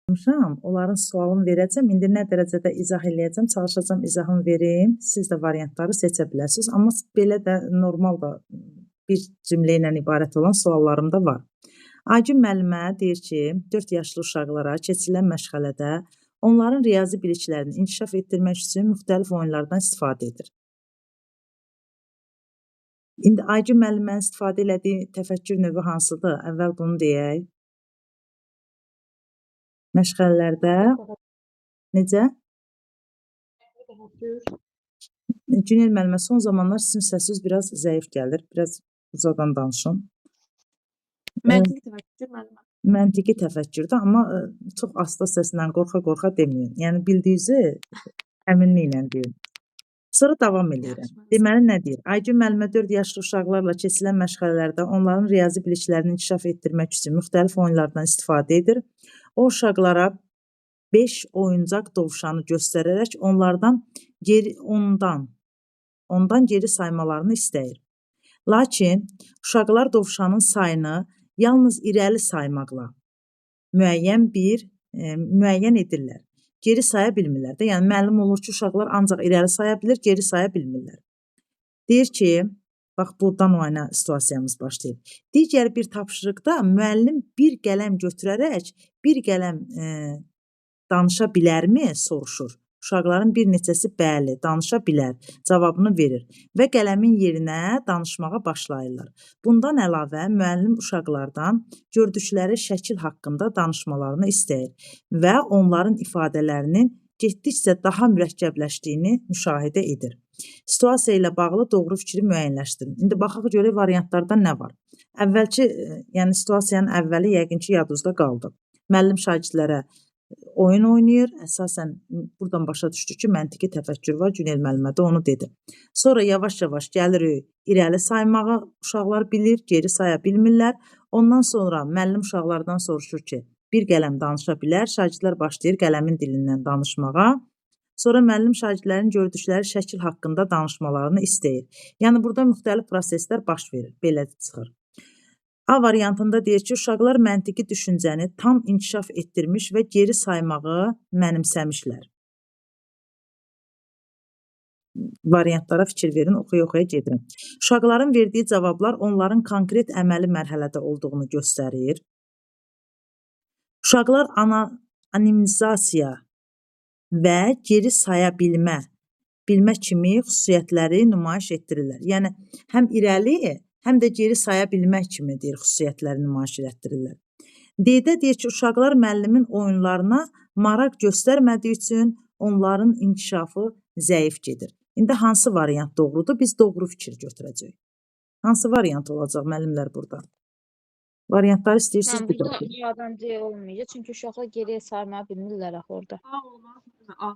Onların sualını verəcəm. İndi nə dərəcədə izah eləyəcəm, çalışacağam izahını verim. Siz də variantları seçə bilərsiniz. Amma belə də normal da bir cümlə ilə ibarət olan suallarım da var. Aygün müəllimə deyir ki, 4 yaşlı uşaqlara keçirilən məşğələdə onların riyazi biliklərini inkişaf etdirmək üçün müxtəlif oyunlardan istifadə edir. İndi Aygün müəllimənin istifadə elədiyi təfəkkür növü hansıdır? Əvvəl bunu deyək. Məşğələlərdə necə? Günel müəllimə, son zamanlar sizin səsiniz biraz zəif gəlir. Biraz ucadan danışın. Məntiqi təfəkkür müəllimə. Məntiqi təfəkkürdə, amma çox asta səslə, qorxa-qorxa deməyin. Yəni bildiyinizi əminliklə deyin. Sonra davam edirəm. Deməli nə deyir? Aygün müəllimə 4 yaşlı uşaqlarla keçirilən məşğələlərdə onların riyazi biliklərini inkişaf etdirmək üçün müxtəlif oyunlardan istifadə edir. O uşaqlara 5 oyuncaq dovşanı göstərərək ondan geri saymalarını istəyir. Lakin uşaqlar dovşanın sayını yalnız irəli saymaqla müəyyən edirlər. Geri saya bilmirlər də. Yəni məlum olur ki, uşaqlar ancaq irəli saya bilir, geri saya bilmirlər. Deyir ki, bax buradan o ana situasiyamız başlayır. Digər bir tapşırıqda müəllim bir qələm götürərək bir qələm danışa bilərmi soruşur. Uşaqların bir neçəsi bəli, danışa bilər cavabını verir və qələmin yerinə danışmağa başlayırlar. Bundan əlavə müəllim uşaqlardan gördükləri şəkil haqqında danışmalarını istəyir və onların ifadələrinin getdikcə daha mürəkkəbləşdiyini müşahidə edir. Situasiya ilə bağlı doğru fikri müəyyənləşdirin. İndi baxaq görək variantlarda nə var. Əvvəlki, yəni situasiyanın əvvəli yəqin ki, yadınızda qaldı. Müəllim şagirdlərə oyun oynayır. Əsasən buradan başa düşdük ki, məntiqi təfəkkür var. Günel müəllimə də onu dedi. Sonra yavaş-yavaş gəlirik irəli saymağı. Uşaqlar bilir, geri saya bilmirlər. Ondan sonra müəllim uşaqlardan soruşur ki, bir qələm danışa bilər. Şagirdlər başlayır qələmin dilindən danışmağa. Sonra müəllim şagirdlərin gördükləri şəkil haqqında danışmalarını istəyir. Yəni burada müxtəlif proseslər baş verir. Belə çıxır. A variantında deyir ki, uşaqlar məntiqi düşüncəni tam inkişaf etdirmiş və geri saymağı mənimsəmişlər. Variantlara fikir verin, oxuya-oxuya gedirəm. Uşaqların verdiyi cavablar onların konkret əməli mərhələdə olduğunu göstərir. Uşaqlar animizasiya və geri saya bilmə kimi xüsusiyyətləri nümayiş etdirirlər. Yəni, həm irəli, həm də geri saya bilmək kimi deyir, xüsusiyyətləri nümayiş etdirirlər. D-də deyir ki, uşaqlar müəllimin oyunlarına maraq göstərmədiyi üçün onların inkişafı zəif gedir. İndi hansı variant doğrudur? Biz doğru fikir götürəcəyik. Hansı variant olacaq müəllimlər burada? Variantları istəyirsiniz bir Burada A-dan C olmayacaq, çünki uşaqlar geriyə sarmaya bilmirlər axı orada. A olmaz. A.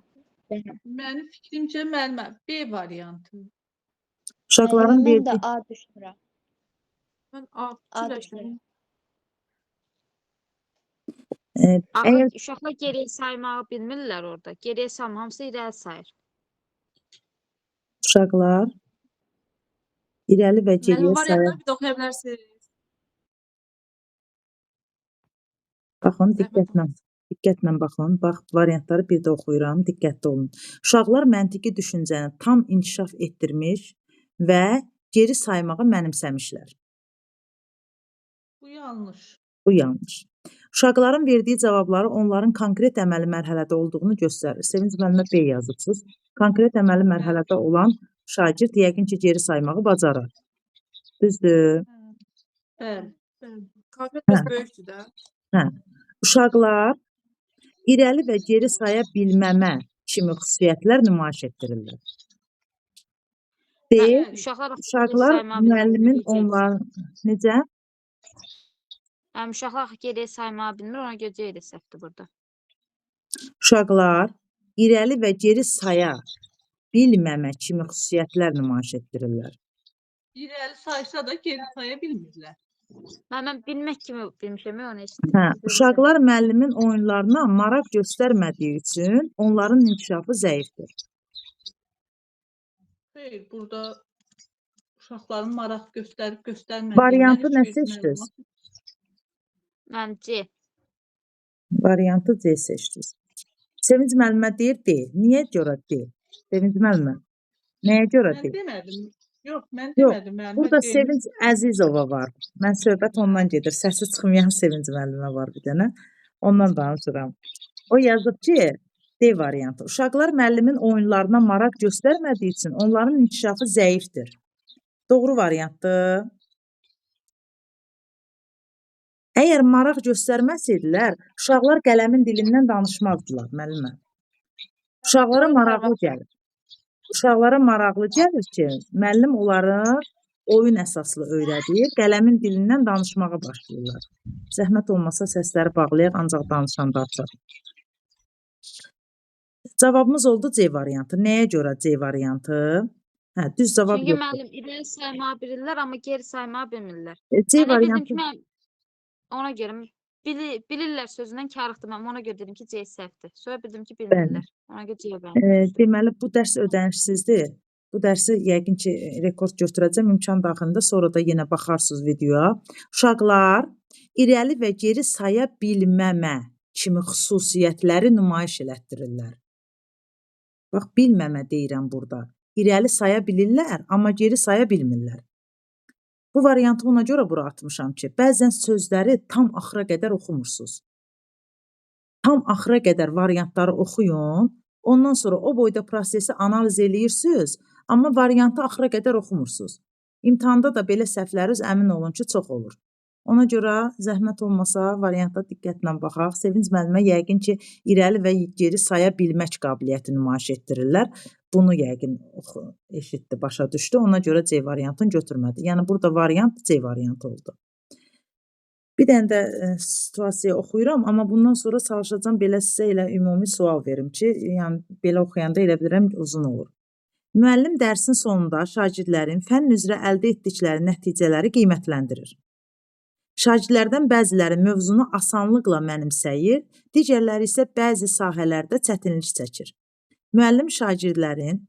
Mənim fikrimcə müəllimə B variantı. Uşaqların Mən də verdiyi... A düşünürəm. Mən A düşünürəm. Axı uşaqlar geriyə saymağı bilmirlər orada. Geriyə sayma, hamısı irəli sayır. Uşaqlar irəli və geriyə sayır. Variantları bir də oxuya bilərsiniz. Baxın, diqqətlə baxın. Bax, variantları bir də oxuyuram, diqqətli olun. Uşaqlar məntiqi düşüncəni tam inkişaf etdirmiş və geri saymağı mənimsəmişlər. Bu yanlış. Bu yanlış. Uşaqların verdiyi cavabları onların konkret əməli mərhələdə olduğunu göstərir. Sevinç müəllimə B yazırsınız. Konkret əməli mərhələdə olan şagird yəqin ki, geri saymağı bacarır. Düzdür? Bəli. Konkret biraz böyükdür də. Hə. Uşaqlar irəli və geri saya bilməmə kimi xüsusiyyətlər nümayiş etdirirlər. D. Uşaqlar müəllimin necə? Uşaqlar geriyə saymağı bilmir, ona görə C də səhvdir burada. Uşaqlar irəli və geri saya bilməmə kimi xüsusiyyətlər nümayiş etdirirlər. İrəli saysa da geri saya bilmirlər. Mən bilmək kimi bilmişəm, onu heç. Hə, uşaqlar müəllimin oyunlarına maraq göstərmədiyi üçün onların inkişafı zəifdir. Xeyr, burada uşaqların maraq göstərmədiyindən Variantı nə seçdiniz? Mən C. Variantı C seçdiniz. Sevinç müəllimə deyir, deyil. Niyə görə deyil? Sevinç müəllimə, nəyə görə Mən deyil? demədim. Yox, mən Yox, demədim müəllimə burada deyilmiş. Sevinç Əzizova var. Mən söhbət ondan gedir. Səsi çıxmayan Sevinç müəllimə var bir dənə. Ondan danışıram. O yazıb ki, D variantı. Uşaqlar müəllimin oyunlarına maraq göstərmədiyi üçün onların inkişafı zəifdir. Doğru variantdır. Əgər maraq göstərməsəydilər, uşaqlar qələmin dilindən danışmazdılar müəllimə. Uşaqlara maraqlı gəlir. Uşaqlara maraqlı gəlir ki, müəllim onları oyun əsaslı öyrədir, qələmin dilindən danışmağa başlayırlar. Zəhmət olmasa səsləri bağlayaq, ancaq danışanda açaq. Cavabımız oldu C variantı. Nəyə görə C variantı? Hə, düz cavab Çünki yoxdur. müəllim irəli saymağı bilirlər, amma geri saymağı bilmirlər. C Mən nə bildim variantı ki, mən ona görə bilirlər sözündən karıxdım. Mən ona görə dedim ki, C səhvdir. Sonra bildim ki, bilmirlər. Ona görə C bəyəndim. deməli bu dərs ödənişsizdir. Bu dərsi yəqin ki, rekord götürəcəm imkan daxilində, sonra da yenə baxarsınız videoya. Uşaqlar irəli və geri saya bilməmə kimi xüsusiyyətləri nümayiş elətdirirlər. Bax, bilməmə deyirəm burada. İrəli saya bilirlər, amma geri saya bilmirlər. Bu variantı ona görə bura atmışam ki, bəzən sözləri tam axıra qədər oxumursunuz. Tam axıra qədər variantları oxuyun, ondan sonra o boyda prosesi analiz eləyirsiniz, amma variantı axıra qədər oxumursunuz. İmtahanda da belə səhvləriniz əmin olun ki, çox olur. Ona görə zəhmət olmasa variantda diqqətlə baxaq. Sevinç müəllimə yəqin ki, irəli və geri saya bilmək qabiliyyəti nümayiş etdirirlər. Bunu yəqin eşitdi, başa düşdü. Ona görə C variantını götürmədi. Yəni burada variant C variantı oldu. Bir dənə də situasiya oxuyuram, amma bundan sonra çalışacağam belə sizə elə ümumi sual verim ki, yəni belə oxuyanda elə bilirəm uzun olur. Müəllim dərsin sonunda şagirdlərin fənn üzrə əldə etdikləri nəticələri qiymətləndirir. Şagirdlərdən bəziləri mövzunu asanlıqla mənimsəyir, digərləri isə bəzi sahələrdə çətinlik çəkir. Müəllim şagirdlərin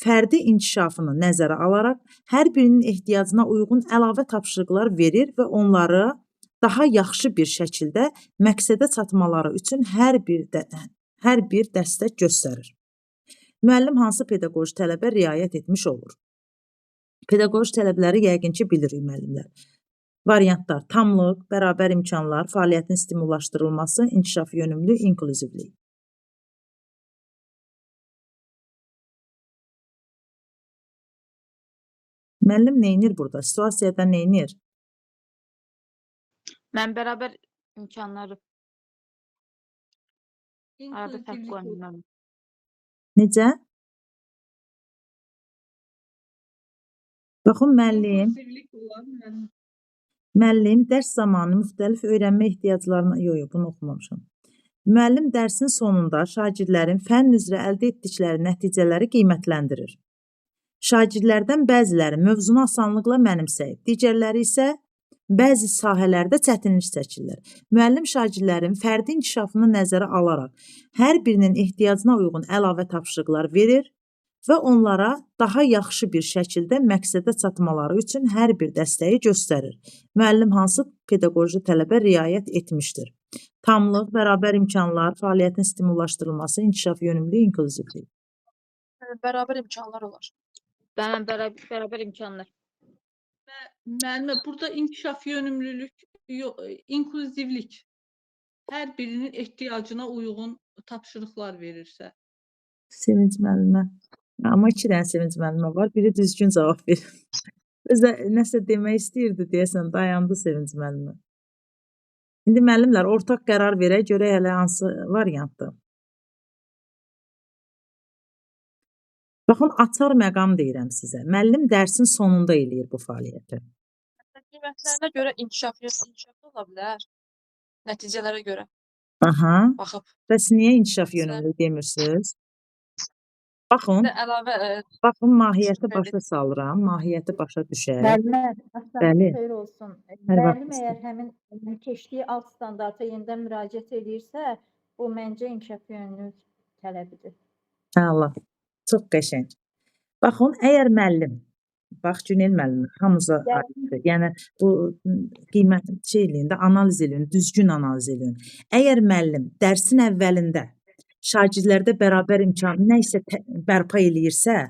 fərdi inkişafını nəzərə alaraq hər birinin ehtiyacına uyğun əlavə tapşırıqlar verir və onları daha yaxşı bir şəkildə məqsədə çatmaları üçün hər bir dəstək göstərir. Müəllim hansı pedaqoji tələbə riayət etmiş olur? Pedaqoji tələbləri yəqin ki, bilirik müəllimlər. Variantlar: tamlıq, bərabər imkanlar, fəaliyyətin stimullaşdırılması, inkişaf yönümlü, inklüzivlik. Müəllim neynir burada? Situasiyada neynir? Mən bərabər imkanları arada fərq İnklüzivlik qoymam. Necə? Baxın müəllim. İnklüzivlik olan müəllim. Müəllim dərs zamanı müxtəlif öyrənmə ehtiyaclarına... Yox, bunu oxumamışam. Müəllim dərsin sonunda şagirdlərin fənn üzrə əldə etdikləri nəticələri qiymətləndirir. Şagirdlərdən bəziləri mövzunu asanlıqla mənimsəyib, digərləri isə bəzi sahələrdə çətinlik çəkirlər. Müəllim şagirdlərin fərdi inkişafını nəzərə alaraq hər birinin ehtiyacına uyğun əlavə tapşırıqlar verir və onlara daha yaxşı bir şəkildə məqsədə çatmaları üçün hər bir dəstəyi göstərir. Müəllim hansı pedaqoji tələbə riayət etmişdir? Tamlıq, bərabər imkanlar, fəaliyyətin stimullaşdırılması, inkişaf yönümlü, inklüzivlik. Bərabər imkanlar olar. Mən bərabər imkanlar. Müəllimə, burada inkişaf yönümlülük, inklüzivlik. Hər birinin ehtiyacına uyğun tapşırıqlar verirsə. Sevinç müəllimə. Amma 2 dənə Sevinç müəllimə var. Biri düzgün cavab verir. Özə nəsə demək istəyirdi deyəsən, dayandı Sevinç müəllimə. İndi müəllimlər ortaq qərar verək, görək hələ hansı variantdır. Baxın, açar məqam deyirəm sizə. Müəllim dərsin sonunda eləyir bu fəaliyyəti. Qiymətlərinə görə inkişaf ola bilər. Nəticələrə görə Aha. baxıb. Bəs niyə inkişaf yönümlü demirsiniz? Baxın, Əlavə baxın mahiyyəti başa salıram, mahiyyəti başa düşək. Müəllimə, Bəli. xeyir olsun. Hər Müəllim vaxt əgər həmin keçdiyi alt standarta yenidən müraciət edirsə, bu məncə inkişaf yönümlülük tələbidir. Allah, çox qəşəng. Baxın, əgər müəllim bax Günel müəllim, hamımıza aiddir. Yəni bu qiymət şeyliyində analiz eləyin, düzgün analiz eləyin. Əgər müəllim dərsin əvvəlində şagirdlərdə bərabər imkan nə isə bərpa eləyirsə,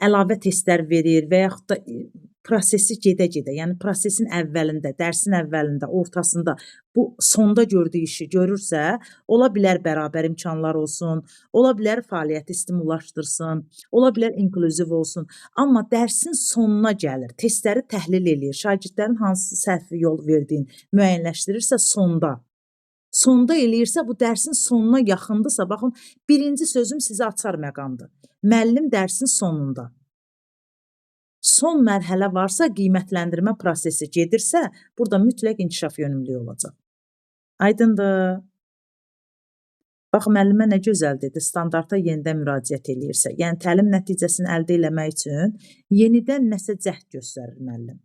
əlavə testlər verir və yaxud da prosesi gedə-gedə, yəni prosesin əvvəlində, dərsin əvvəlində, ortasında bu sonda gördüyü işi görürsə, ola bilər bərabər imkanlar olsun, ola bilər fəaliyyəti stimullaşdırsın, ola bilər inklüziv olsun. Amma dərsin sonuna gəlir, testləri təhlil eləyir, şagirdlərin hansı səhv yol verdiyin müəyyənləşdirirsə sonda. Sonda eləyirsə, bu dərsin sonuna yaxındırsa, baxın, birinci sözüm sizə açar məqamdır. Müəllim dərsin sonunda. Son mərhələ varsa, qiymətləndirmə prosesi gedirsə, burada mütləq inkişaf yönümlü olacaq. Aydındır. Bax, müəllimə nə gözəl dedi, standarta yenidən müraciət eləyirsə, yəni təlim nəticəsini əldə eləmək üçün yenidən nəsə cəhd göstərir müəllim.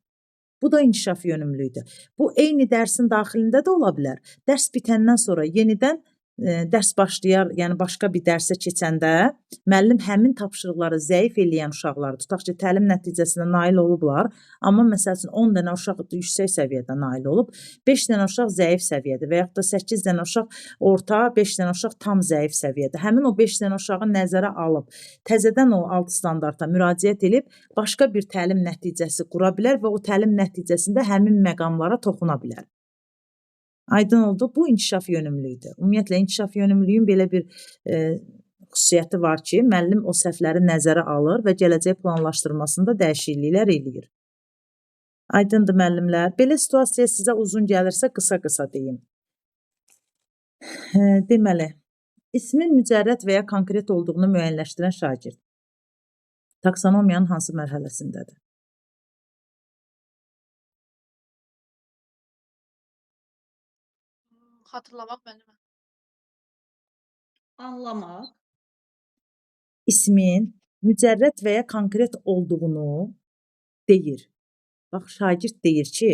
Bu da inkişaf yönümlüdür. Bu, eyni dərsin daxilində də ola bilər. Dərs bitəndən sonra yenidən dərs başlayar, yəni başqa bir dərsə keçəndə müəllim həmin tapşırıqları zəif eləyən uşaqları, tutaq ki, təlim nəticəsinə nail olublar, amma məsəl üçün 10 dənə uşaq yüksək səviyyədə nail olub, 5 dənə uşaq zəif səviyyədə və yaxud da 8 dənə uşaq orta, 5 dənə uşaq tam zəif səviyyədə. Həmin o 5 dənə uşağı nəzərə alıb, təzədən o alt standarta müraciət edib, başqa bir təlim nəticəsi qura bilər və o təlim nəticəsində həmin məqamlara toxuna bilər. Aydın oldu, bu inkişaf yönümlüydür. Ümumiyyətlə, inkişaf yönümlüyün belə bir xüsusiyyəti var ki, müəllim o səhvləri nəzərə alır və gələcək planlaşdırmasında dəyişikliklər eləyir. Aydındır müəllimlər. Belə situasiya sizə uzun gəlirsə, qısa-qısa deyim. Deməli, ismin mücərrəd və ya konkret olduğunu müəyyənləşdirən şagird taksonomiyanın hansı mərhələsindədir? Xatırlamaq müəllimə. Anlamaq. İsmin mücərrəd və ya konkret olduğunu deyir. Bax, şagird deyir ki,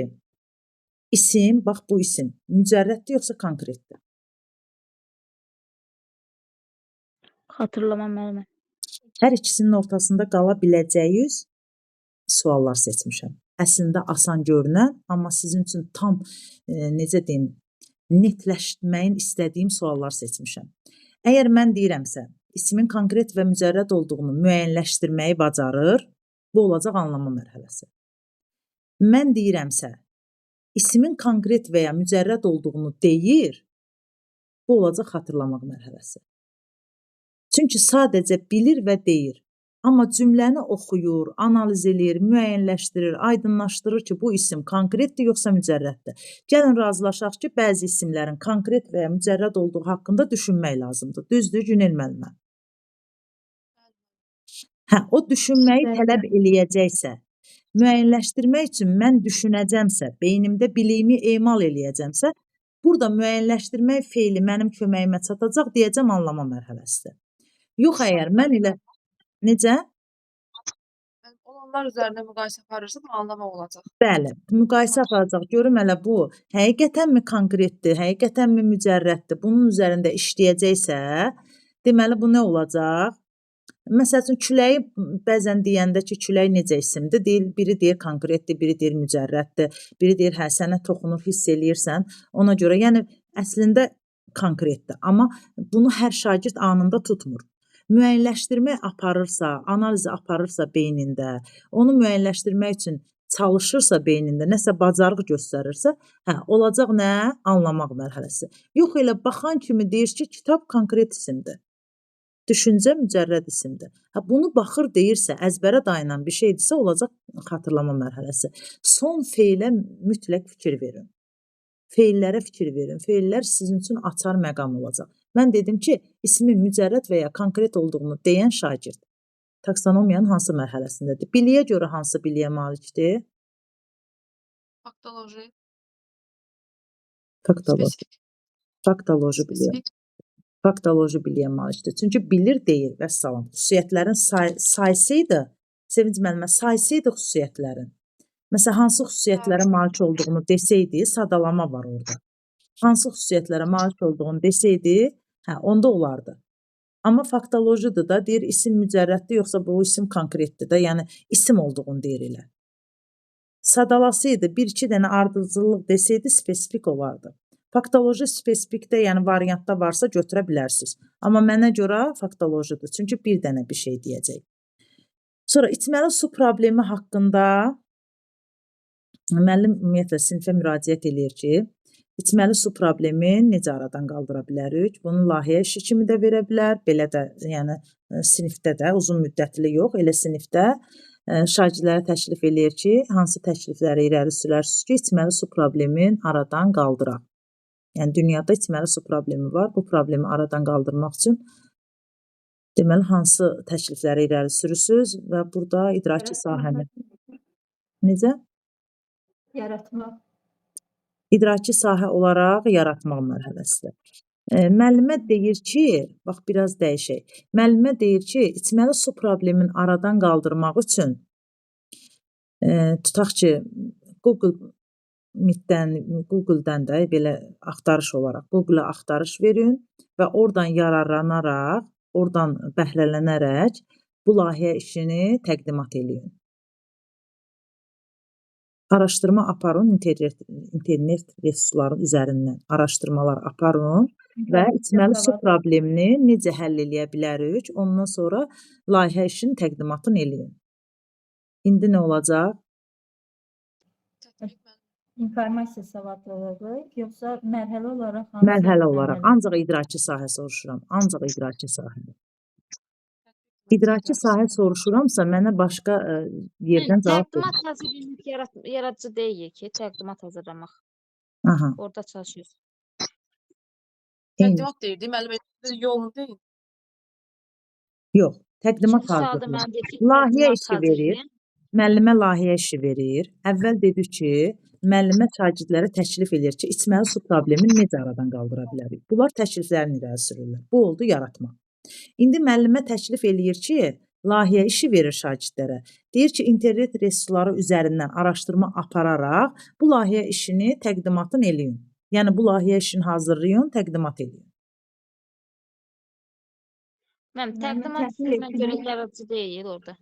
isim, bax bu isim, mücərrəddir yoxsa konkretdir? Xatırlamam müəllimə. Hər ikisinin ortasında qala biləcəyiniz suallar seçmişəm. Əslində asan görünən, amma sizin üçün tam, necə deyim, netləşməyin istədiyim suallar seçmişəm. Əgər mən deyirəmsə, ismin konkret və mücərrəd olduğunu müəyyənləşdirməyi bacarır, bu olacaq anlama mərhələsi. Mən deyirəmsə, ismin konkret və ya mücərrəd olduğunu deyir, bu olacaq xatırlamaq mərhələsi. Çünki sadəcə bilir və deyir. Amma cümləni oxuyur, analiz eləyir, müəyyənləşdirir, aydınlaşdırır ki, bu isim konkretdir yoxsa mücərrəddir. Gəlin razılaşaq ki, bəzi isimlərin konkret və ya mücərrəd olduğu haqqında düşünmək lazımdır. Düzdür, Günel müəllimə? O düşünməyi tələb eləyəcəksə, müəyyənləşdirmək üçün mən düşünəcəmsə, beynimdə biliyimi emal eləyəcəmsə, burada müəyyənləşdirmək feili mənim köməyimə çatacaq, deyəcəm anlama mərhələsidir. Yox, əgər mən elə... Necə? Olanlar üzərində müqayisə aparırsa, anlama olacaq. Bəli, müqayisə aparacaq. Görüm hələ bu həqiqətənmi konkretdir, həqiqətənmi mücərrəddir. Bunun üzərində işləyəcəksə, deməli bu nə olacaq? Məsəl üçün, küləyi bəzən deyəndə ki, külək necə isimdir? Biri deyir konkretdir, biri deyir mücərrəddir, biri deyir hə, sənə toxunur, hiss eləyirsən. Ona görə, yəni əslində konkretdir. Amma bunu hər şagird anında tutmur. Müəyyənləşdirmə aparırsa, analizi aparırsa beynində, onu müəyyənləşdirmək üçün çalışırsa beynində, nəsə bacarıq göstərirsə, olacaq nə? Anlamaq mərhələsi. Yox, elə baxan kimi deyir ki, kitab konkret isimdir. Düşüncə mücərrəd isimdir. Bunu baxır deyirsə, əzbərə dayanan bir şeydirsə, olacaq xatırlama mərhələsi. Son feilə mütləq fikir verin. Feillərə fikir verin. Feillər sizin üçün açar məqam olacaq. Mən dedim ki, ismin mücərrəd və ya konkret olduğunu deyən şagird taksonomiyanın hansı mərhələsindədir? Biliyə görə hansı biliyə malikdir? Faktoloji. Faktoloji biliyə. Faktoloji biliyə malikdir. Çünki bilir deyir, vəssalam. Xüsusiyyətlərin sayısıydı, Sevinc müəllimə, sayısıydı xüsusiyyətlərin. Məsələn, hansı xüsusiyyətlərə malik olduğunu desəydi, sadalama var orada. Hansı xüsusiyyətlərə malik olduğunu desəydi, onda olardı. Amma faktolojidir da, deyir isim mücərrəddir, yoxsa bu isim konkretdir də, yəni isim olduğunu deyir elə. Sadalasaydı, bir-iki dənə ardıcıllıq desəydi, spesifik olardı. Faktoloji spesifikdə, yəni variantda varsa götürə bilərsiniz. Amma mənə görə faktolojidir, çünki bir dənə bir şey deyəcək. Sonra içməli su problemi haqqında müəllim ümumiyyətlə sinifə müraciət eləyir ki, içməli su problemini necə aradan qaldıra bilərik? Bunu layihə işi kimi də verə bilər, belə də, yəni sinifdə də uzun müddətli yox, elə sinifdə şagirdlərə təklif eləyir ki, hansı təklifləri irəli sürərsiniz ki, içməli su problemini aradan qaldıraq. Yəni dünyada içməli su problemi var. Bu problemi aradan qaldırmaq üçün deməli hansı təklifləri irəli sürürsüz və burada idraki sahəni necə? Yaratmaq. İdraki sahə olaraq yaratmaq mərhələsidir. Müəllimə deyir ki, bax biraz dəyişək. Müəllimə deyir ki, içməli su problemini aradan qaldırmaq üçün tutaq ki, Google-dən də belə axtarış olaraq Google-a axtarış verin və oradan yararlanaraq, oradan bəhrələnərək bu layihə işini təqdimat eləyin. Araşdırma aparın, internet resursların üzərindən araşdırmalar aparın və içməli su problemini necə həll eləyə bilərik, ondan sonra layihə işini təqdimatını eləyin. İndi nə olacaq? İnformasiya savadlılığı, yoxsa mərhələ olaraq Mərhələ olaraq, ancaq idraki sahə soruşuram, ancaq idraki sahə. İdraki sahə soruşuramsa, mənə başqa yerdən cavab verin. Təqdimat hazırlamaq yaradıcı deyil ki, təqdimat hazırlamaq. Aha. Orada çalışıyoruz. Təqdimat deyirdi, müəllim yolunu deyil. Yox, təqdimat hazırlayın. Layihə işi verir. Müəllimə layihə işi verir. Əvvəl dedi ki, müəllimə şagirdlərə təklif edir ki, içməli su problemini necə aradan qaldıra bilərik? Bunlar təkliflərini irəli sürürlər. Bu oldu yaratmaq. İndi müəllimə təklif eləyir ki, layihə işi verir şagirdlərə. Deyir ki, internet resursları üzərindən araşdırma apararaq bu layihə işini təqdimatını eləyin. Yəni bu layihə işini hazırlayın, təqdimat eləyin. Mən təqdimat sizə görə yaradıcı deyil orada.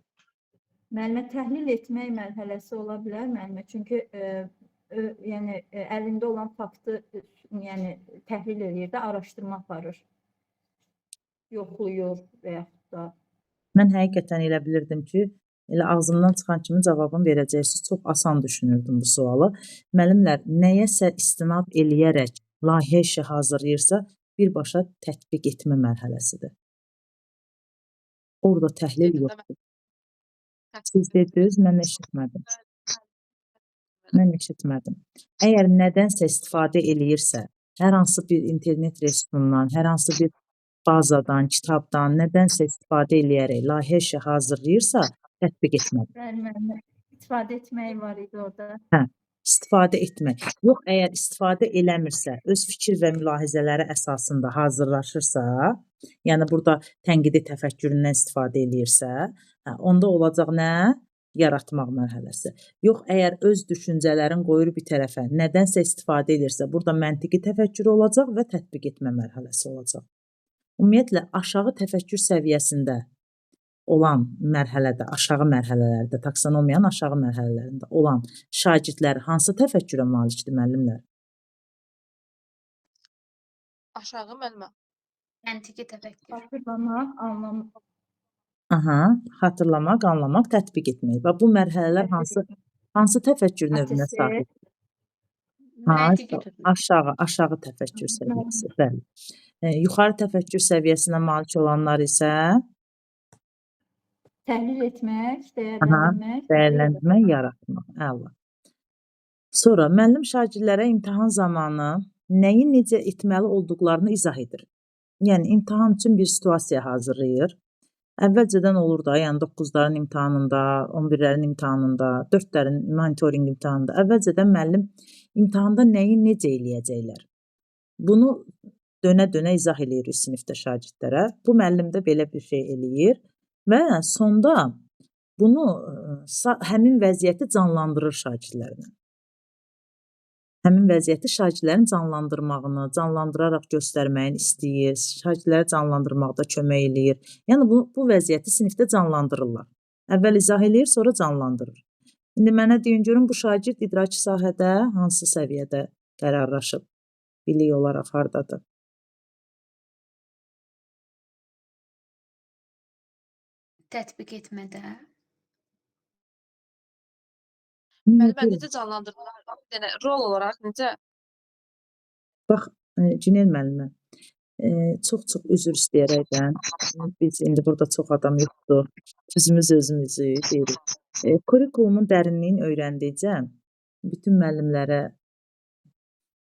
Müəllimə təhlil etmək mərhələsi ola bilər müəllimə, çünki yəni əlində olan faktı yəni təhlil edir də, araşdırma aparır. Yoxlayır və yaxud da. Mən həqiqətən elə bilirdim ki, elə ağzımdan çıxan kimi cavabını verəcəksiniz. Çox asan düşünürdüm bu sualı. Müəllimlər, nəyəsə istinad eləyərək layihə işi hazırlayırsa, birbaşa tətbiq etmə mərhələsidir. Orada təhlil yoxdur. Siz dediniz, mən eşitmədim. Mən eşitmədim. Əgər nədənsə istifadə eləyirsə, hər hansı bir internet resursundan, hər hansı bir bazadan, kitabdan, nədənsə istifadə eləyərək layihə işi hazırlayırsa, tətbiq etməlidir. Müəllimə, istifadə etmək var idi orada. Hə, istifadə etmək. Yox, əgər istifadə eləmirsə, öz fikir və mülahizələri əsasında hazırlaşırsa, yəni burada tənqidi təfəkküründən istifadə eləyirsə, onda olacaq nə? Yaratmaq mərhələsi. Yox, əgər öz düşüncələrini qoyur bir tərəfə, nədənsə istifadə edirsə, burada məntiqi təfəkkür olacaq və tətbiq etmə mərhələsi olacaq. Ümumiyyətlə, aşağı təfəkkür səviyyəsində olan mərhələdə, aşağı mərhələlərdə, taksonomiyanın aşağı mərhələlərində olan şagirdlər hansı təfəkkürə malikdir müəllimlər? Aşağı müəllimə. Məntiqi təfəkkür. Xatırlamaq, anlamaq. Aha, xatırlamaq, anlamaq, tətbiq etmək. Və bu mərhələlər hansı təfəkkür növünə sahibdir? Aşağı təfəkkür səviyyəsi. Bəli. Yuxarı təfəkkür səviyyəsinə malik olanlar isə təhlil etmək, dəyərləndirmək, dəyərləndirmək, yaratmaq. Əla. Sonra müəllim şagirdlərə imtahan zamanı nəyi necə etməli olduqlarını izah edir. Yəni imtahan üçün bir situasiya hazırlayır. Əvvəlcədən olur da, yəni 9-ların imtahanında, 11-lərin imtahanında, 4-lərin monitoring imtahanında əvvəlcədən müəllim imtahanda nəyi necə eləyəcəklər? Bunu dönə-dönə izah eləyirik sinifdə şagirdlərə. Bu müəllim də belə bir şey eləyir və sonda bunu həmin vəziyyəti canlandırır şagirdlərlə. Həmin vəziyyəti şagirdlərin canlandırmağını, canlandıraraq göstərməyini istəyir, şagirdləri canlandırmaqda kömək eləyir. Yəni bu vəziyyəti sinifdə canlandırırlar. Əvvəl izah eləyir, sonra canlandırır. İndi mənə deyin görün bu şagird idraki sahədə hansı səviyyədə qərarlaşıb? Bilik olaraq hardadır? Tətbiq etmədə. Müəllimə necə canlandırırlar? Yəni rol olaraq necə? Bax, Günel müəllimə, çox üzr istəyərəkdən, biz indi burada çox adam yoxdur, özümüzü deyirik. Kurikulumun dərinliyini öyrəndikcə bütün müəllimlərə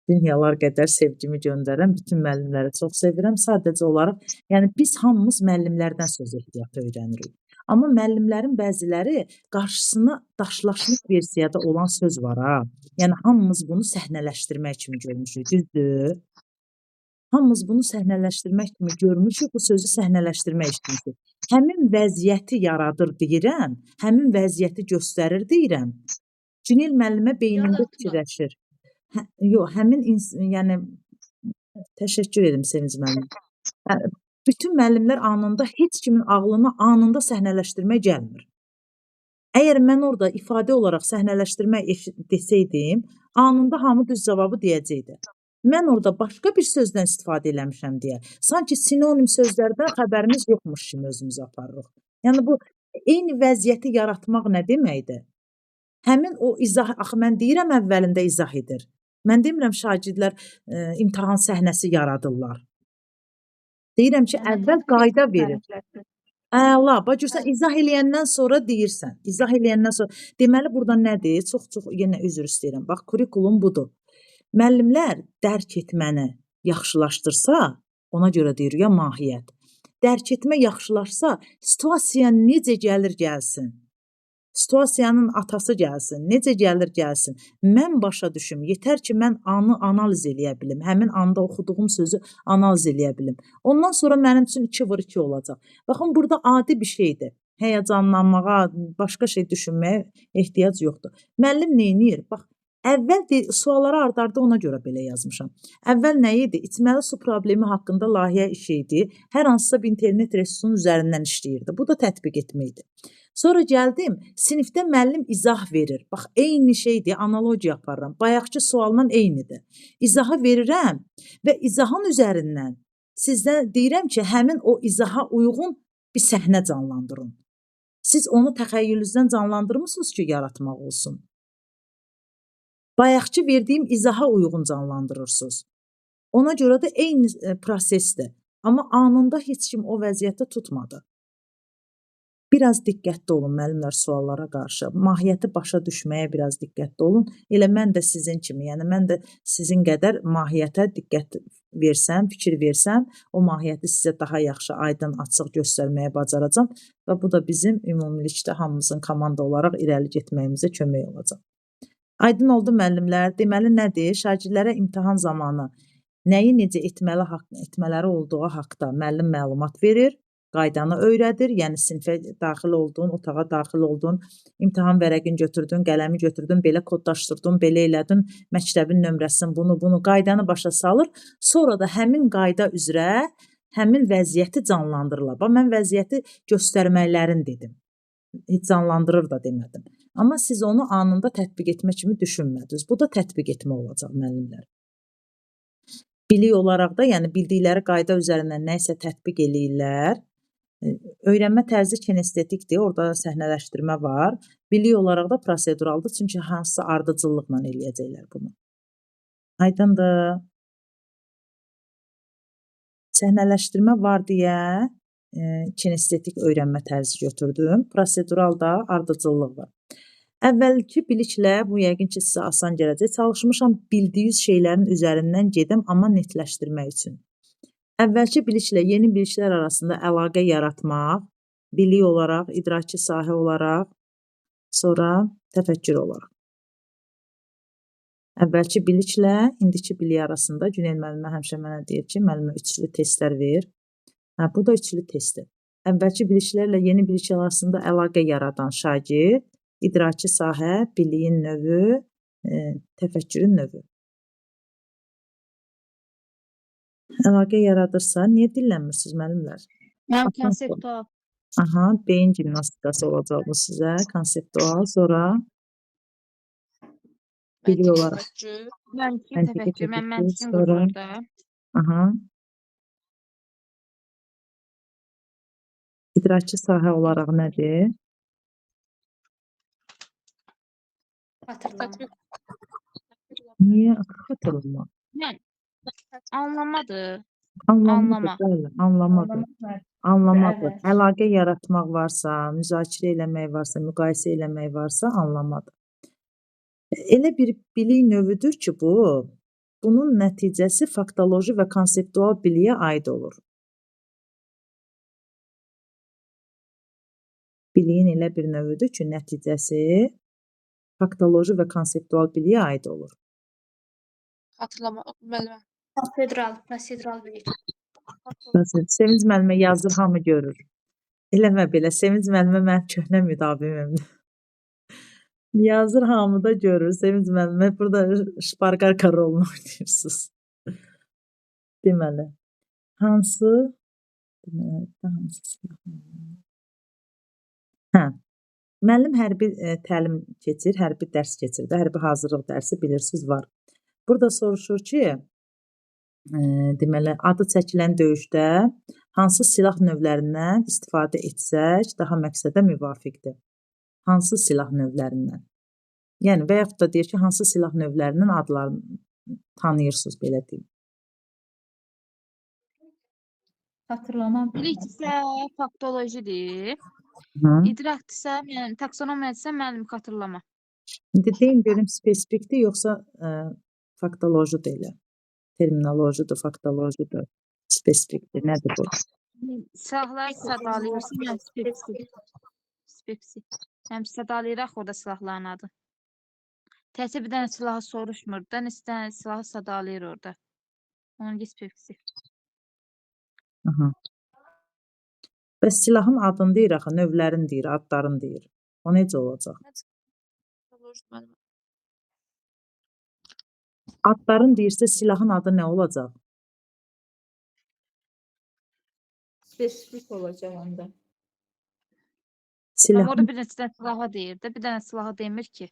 dünyalar qədər sevgimi göndərəm, bütün müəllimləri çox sevirəm. Sadəcə olaraq, yəni biz hamımız müəllimlərdən söz ehtiyatı öyrənirik. Amma müəllimlərin bəziləri qarşısına daşlaşmış versiyada olan söz var ha. Yəni hamımız bunu səhnələşdirmək kimi görmüşük, düzdür? Hamımız bunu səhnələşdirmək kimi görmüşük, bu sözü səhnələşdirmək istəyirik. Həmin vəziyyəti yaradır deyirəm, həmin vəziyyəti göstərir deyirəm. Günel müəllimə beynimdə fikirləşir. Yox, həmin yəni təşəkkür edirəm Sevinc müəllim. Bütün müəllimlər anında heç kimin ağlına anında səhnələşdirmək gəlmir. Əgər mən orada ifadə olaraq səhnələşdirmək desəydim, anında hamı düz cavabı deyəcəkdi. Mən orada başqa bir sözdən istifadə eləmişəm deyə, sanki sinonim sözlərdən xəbərimiz yoxmuş kimi özümüzü aparırıq. Yəni bu eyni vəziyyəti yaratmaq nə deməkdir? Həmin o izah, axı mən deyirəm əvvəlində izah edir. Mən demirəm şagirdlər imtahan səhnəsi yaradırlar. Deyirəm ki, əvvəl qayda verir. Əla, bacırsan, izah eləyəndən sonra deyirsən. İzah eləyəndən sonra. Deməli, burada nədir? Çox yenə üzr istəyirəm. Bax, kurikulum budur. Müəllimlər dərk etməni yaxşılaşdırsa, ona görə deyir ya mahiyyət. Dərk etmə yaxşılaşsa, situasiya necə gəlir gəlsin? Situasiyanın atası gəlsin, necə gəlir gəlsin. Mən başa düşüm, yetər ki, mən anı analiz eləyə bilim, həmin anda oxuduğum sözü analiz eləyə bilim. Ondan sonra mənim üçün 2/2 olacaq. Baxın, burada adi bir şeydir. Həyəcanlanmağa, başqa şey düşünməyə ehtiyac yoxdur. Müəllim neyniyir? Bax, əvvəl sualları ard-arda ona görə belə yazmışam. Əvvəl nə idi? İçməli su problemi haqqında layihə işi idi. Hər hansısa bir internet resursunun üzərindən işləyirdi. Bu da tətbiq etməkdir. Sonra gəldim, sinifdə müəllim izah verir. Bax, eyni şeydir, analogiya aparıram. Bayaqki sualla eynidir. İzahı verirəm və izahın üzərindən sizdə deyirəm ki, həmin o izaha uyğun bir səhnə canlandırın. Siz onu təxəyyülünüzdən canlandırmısınız ki, yaratmaq olsun. Bayaqki verdiyim izaha uyğun canlandırırsınız. Ona görə də eyni prosesdir. Amma anında heç kim o vəziyyətdə tutmadı. Biraz diqqətli olun müəllimlər suallara qarşı. Mahiyyəti başa düşməyə biraz diqqətli olun. Elə mən də sizin kimi, yəni mən də sizin qədər mahiyyətə diqqət versəm, fikir versəm, o mahiyyəti sizə daha yaxşı, aydın, açıq göstərməyə bacaracam və bu da bizim ümumilikdə hamımızın komanda olaraq irəli getməyimizə kömək olacaq. Aydın oldu müəllimlər. Deməli nədir? Şagirdlərə imtahan zamanı nəyi necə etmələri olduğu haqqda müəllim məlumat verir. Qaydanı öyrədir, yəni sinifə daxil oldun, otağa daxil oldun, imtahan vərəqini götürdün, qələmi götürdün, belə kodlaşdırdın, belə elədin, məktəbin nömrəsini, bunu, qaydanı başa salır. Sonra da həmin qayda üzrə həmin vəziyyəti canlandırırlar. Bax, mən vəziyyəti göstərməklərini dedim. Heç canlandırır da demədim. Amma siz onu anında tətbiq etmə kimi düşünmədiniz. Bu da tətbiq etmə olacaq müəllimlər. Bilik olaraq da, yəni bildikləri qayda üzərindən nəyisə tətbiq eləyirlər. Öyrənmə tərzi kinestetikdir, orada səhnələşdirmə var. Bilik olaraq da proseduraldır, çünki hansısa ardıcıllıqla eləyəcəklər bunu. Aydındır. Səhnələşdirmə var deyə kinestetik öyrənmə tərzi götürdüm. Prosedural da ardıcıllıq var. Əvvəlki biliklə, bu yəqin ki, sizə asan gələcək, çalışmışam bildiyiniz şeylərin üzərindən gedim, amma netləşdirmək üçün. Əvvəlki biliklə yeni biliklər arasında əlaqə yaratmaq, bilik olaraq, idraki sahə olaraq, sonra təfəkkür olaraq. Əvvəlki biliklə indiki bilik arasında Günel müəllimə həmişə mənə deyir ki, müəllimə üçlü testlər ver. Bu da üçlü testdir. Əvvəlki biliklərlə yeni biliklər arasında əlaqə yaradan şagird, idraki sahə, biliyin növü, təfəkkürün növü. Əlaqə yaradırsa, niyə dillənmirsiniz müəllimlər? Mənim Asan sual. konseptual. Aha, beyin jimnastikası olacaq bu sizə, konseptual, sonra bilik Məntiqi olaraq təfəkkür, Məntiqi məntiqi təfəkkür. Mən təfəkkür, məntiqini sonra qurur orada. aha, idraki sahə olaraq nədir? Xatırlama. tətbiq. Niyə xatırlama? Yəni anlamadır. Anlamadır, Anlama. bəli, anlamadır. Anlamaq var. Anlamadır. Evet. Əlaqə yaratmaq varsa, müzakirə eləmək varsa, müqayisə eləmək varsa anlamadır. Elə bir bilik növüdür ki, bunun nəticəsi faktoloji və konseptual biliyə aid olur. Biliyin elə bir növüdür ki, nəticəsi faktoloji və konseptual biliyə aid olur. Xatırlama, müəllimə. Prosedral bilik. Məsələn, Sevinc müəllimə yazır, hamı görür. Eləmə belə, Sevinc müəllimə mənim köhnə müdavimimdir. Yazır, hamı da görür. Sevinc müəllimə burada şparqarka rolunu oynayırsınız. Deməli, hansı Hə. Müəllim hərbi təlim keçir, hərbi dərs keçir də, hərbi hazırlıq dərsi bilirsiniz var. Burada soruşur ki, deməli, adı çəkilən döyüşdə hansı silah növlərindən istifadə etsək daha məqsədə müvafiqdir? Hansı silah növlərindən? Yəni və yaxud da deyir ki, hansı silah növlərinin adlarını tanıyırsınız, belə deyim. Xatırlamam. Biliksə faktolojidir. Hı. İdraqdırsa, yəni taksonomiyadirsə müəllim xatırlama. İndi deyin görüm spesifikdir yoxsa faktolojidir elə. Terminolojidir, faktolojidir, spesifikdir, nədir bu? Silahlar sadalayırsa, yəni spesifik. Yəni sadalayıraq orada silahların adı. Təhsil bir dənə silahı soruşmur da, neçə dənə silahı sadalayır orada. Onun spesifik. Aha. Bəs silahın adını deyir axı, növlərini deyir, adlarını deyir. O necə olacaq? Müəllimə. Adlarını deyirsə silahın adı nə olacaq? Spesifik olacaq onda. Amma Silahın orada bir neçə dənə silaha deyir də, bir dənə silaha demir ki.